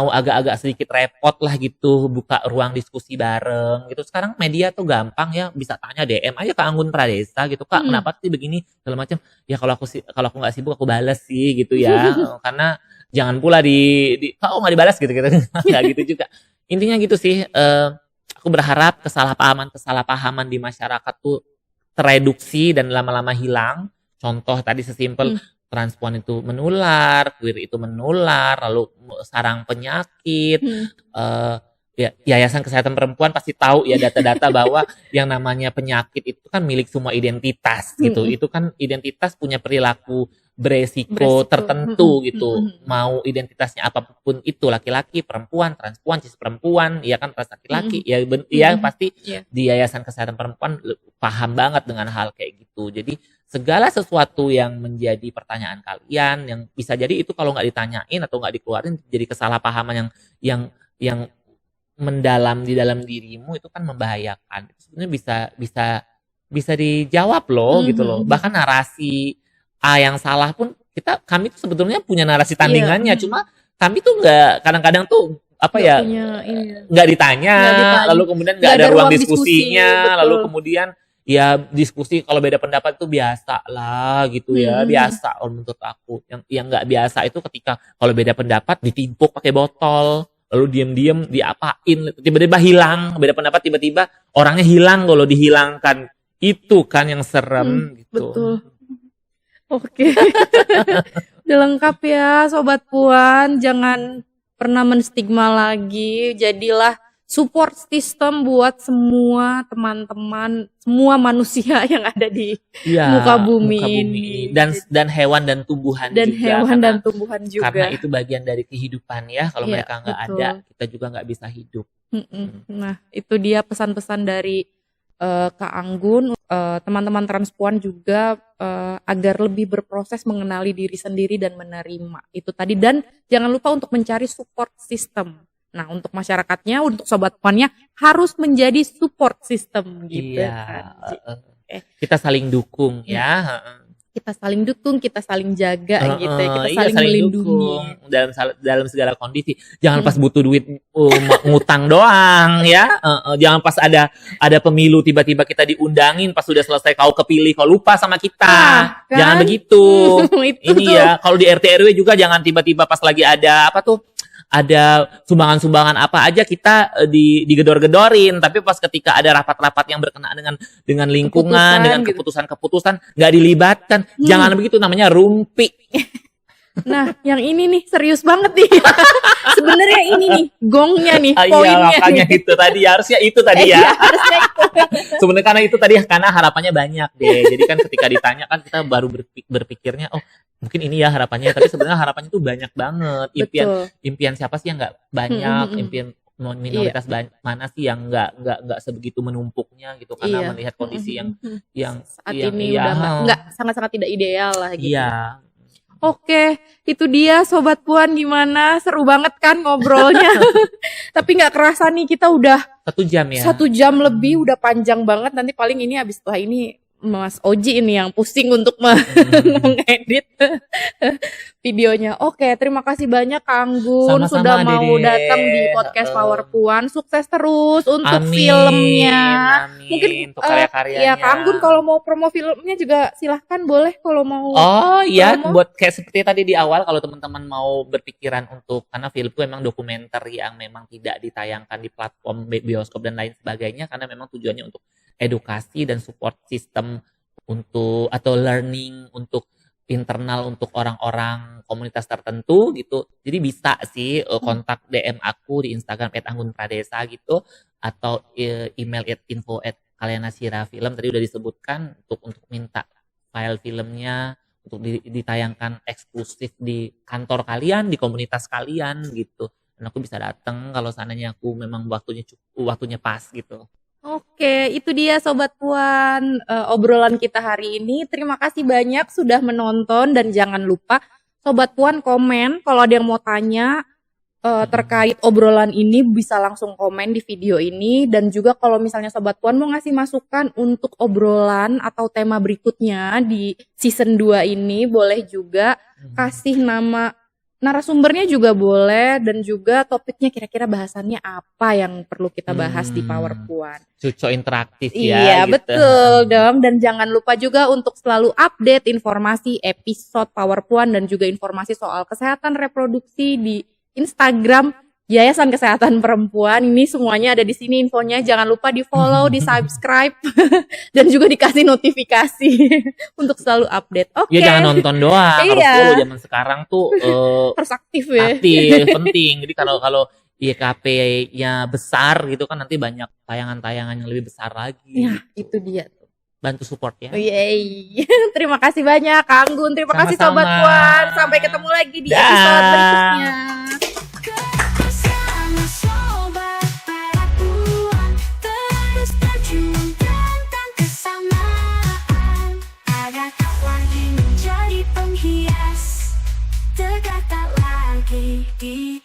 agak-agak sedikit repot lah gitu, buka ruang diskusi bareng gitu. Sekarang media tuh gampang ya, bisa tanya DM aja ke Anggun Pradesa gitu, Kak kenapa sih begini segala macam. Ya kalau aku nggak sibuk aku balas sih gitu ya. Karena jangan pula kok nggak dibalas gitu nggak gitu juga. Intinya gitu sih. Aku berharap kesalahpahaman di masyarakat tuh tereduksi dan lama-lama hilang. Contoh tadi sesimpel transpuan itu menular, queer itu menular, lalu sarang penyakit. Ya, Yayasan Kesehatan Perempuan pasti tahu ya data-data bahwa yang namanya penyakit itu kan milik semua identitas gitu. Itu kan identitas punya perilaku beresiko tertentu gitu. Mau identitasnya apapun itu, laki-laki, perempuan, transpuan, cis perempuan, ya kan trans laki-laki, ya pasti di Yayasan Kesehatan Perempuan paham banget dengan hal kayak gitu. Jadi segala sesuatu yang menjadi pertanyaan kalian, yang bisa jadi itu kalau nggak ditanyain atau nggak dikeluarin jadi kesalahpahaman yang mendalam di dalam dirimu, itu kan membahayakan. Itu sebenarnya bisa bisa dijawab loh gitu loh. Mhm. Bahkan narasi A yang salah pun kami tuh sebetulnya punya narasi tandingannya, Iya. cuma kami tuh nggak, kadang-kadang tuh apa Nggak ya, punya ini. nggak ditanya, Nggak ditanya. lalu kemudian Nggak nggak ada ada ruang ruang diskusi, diskusinya, betul. lalu kemudian ya diskusi kalau beda pendapat itu biasa lah gitu ya, Mhm. biasa kalau menurut aku. Yang nggak biasa itu ketika kalau beda pendapat ditimpuk pakai botol, lalu diam-diam diapain, tiba-tiba hilang, beda pendapat tiba-tiba orangnya hilang, kalau dihilangkan itu kan yang serem gitu. Betul. Oke. Udah lengkap ya Sobat Puan, jangan pernah menstigma lagi, jadilah support system buat semua teman-teman, semua manusia yang ada di Iya, muka bumi ini. dan hewan dan tumbuhan dan juga, hewan karena, dan tumbuhan juga. karena itu bagian dari kehidupan ya. Kalau Iya, mereka nggak betul. ada, kita juga nggak bisa hidup. Nah, itu dia pesan-pesan dari Kak Anggun, teman-teman transpuan juga agar lebih berproses mengenali diri sendiri dan menerima itu tadi, dan jangan lupa untuk mencari support system. Nah, untuk masyarakatnya, untuk sobat puannya harus menjadi support system gitu Iya, kan. kita saling dukung ya. Kita saling dukung, kita saling jaga gitu ya, kita Iya, saling melindungi. dukung dalam segala kondisi. Jangan pas butuh duit ngutang doang ya. Jangan pas ada pemilu tiba-tiba kita diundangin, pas sudah selesai kau kepilih kau lupa sama kita. Kan? Jangan begitu. Itu Ini tuh. ya, kalau di RT RW juga jangan tiba-tiba pas lagi ada ada sumbangan-sumbangan apa aja kita digedor-gedorin, tapi pas ketika ada rapat-rapat yang berkenaan dengan lingkungan, Keputusan dengan gitu. keputusan-keputusan nggak dilibatkan. Jangan begitu, namanya rumpi. Nah, yang ini nih serius banget nih. Sebenarnya ini nih gongnya nih, Iya, poinnya. makanya nih. itu tadi harusnya itu tadi Iya, ya. harusnya itu. Sebenarnya karena itu tadi, karena harapannya banyak deh. Jadi kan ketika ditanya kan kita baru berpikirnya, oh mungkin ini ya harapannya, tapi sebenarnya harapannya tuh banyak banget. Betul. Impian siapa sih yang nggak banyak, impian minoritas mana sih yang nggak sebegitu menumpuknya gitu, karena Iya. melihat kondisi yang Saat yang ini iya, udah nggak sangat-sangat tidak ideal lah gitu. iya. Oke, itu dia Sobat Puan, gimana? Seru banget kan ngobrolnya. Tapi nggak kerasa nih kita udah 1 jam ya. 1 jam lebih, udah panjang banget. Nanti paling ini habis setelah ini Mas Oji ini yang pusing untuk mengedit videonya. Oke, terima kasih banyak Kak Anggun Sama-sama, sudah mau Dede. datang di podcast Power Puan. Sukses terus untuk Amin, filmnya. amin, Mungkin untuk karya-karyanya. ya Kak Anggun kalau mau promo filmnya juga silahkan, boleh kalau mau. Oh iya, promo. buat kayak seperti tadi di awal, kalau teman-teman mau berpikiran untuk, karena filmku memang dokumenter yang memang tidak ditayangkan di platform bioskop dan lain sebagainya, karena memang tujuannya untuk edukasi dan support system untuk, atau learning untuk internal untuk orang-orang komunitas tertentu gitu. Jadi bisa sih kontak DM aku di Instagram @anggunpradesa gitu, atau email @info@kalyanasira film, tadi udah disebutkan, untuk minta file filmnya untuk ditayangkan eksklusif di kantor kalian, di komunitas kalian gitu. Dan aku bisa datang kalau seandainya aku memang waktunya pas gitu. Oke, itu dia Sobat Puan, obrolan kita hari ini. Terima kasih banyak sudah menonton, dan jangan lupa Sobat Puan komen kalau ada yang mau tanya terkait obrolan ini, bisa langsung komen di video ini. Dan juga kalau misalnya Sobat Puan mau ngasih masukan untuk obrolan atau tema berikutnya di season 2 ini, boleh juga kasih nama narasumbernya juga boleh, dan juga topiknya kira-kira bahasannya apa yang perlu kita bahas di Power Puan. Cuco interaktif ya. Iya, gitu. betul dong. Dan jangan lupa juga untuk selalu update informasi episode Power Puan dan juga informasi soal kesehatan reproduksi di Instagram Yayasan Kesehatan Perempuan. Ini semuanya ada di sini infonya. Jangan lupa di-follow, di-subscribe, dan juga dikasih notifikasi untuk selalu update. Oke. Ya jangan nonton doang, harus Iya. follow. Zaman sekarang tuh Terus aktif ya. aktif, penting. Jadi kalau IKP-nya besar gitu kan, nanti banyak tayangan-tayangan yang lebih besar lagi. Ya, itu dia. Bantu support ya. Yeay. Terima kasih banyak Kak Anggun. Terima kasih Sama-sama. Sobat Puan. Sampai ketemu lagi di Dah. episode berikutnya. Bersama sobat Puan, terus berjuang tentang kesamaan, agar tak lagi menjadi penghias, tegak tak lagi di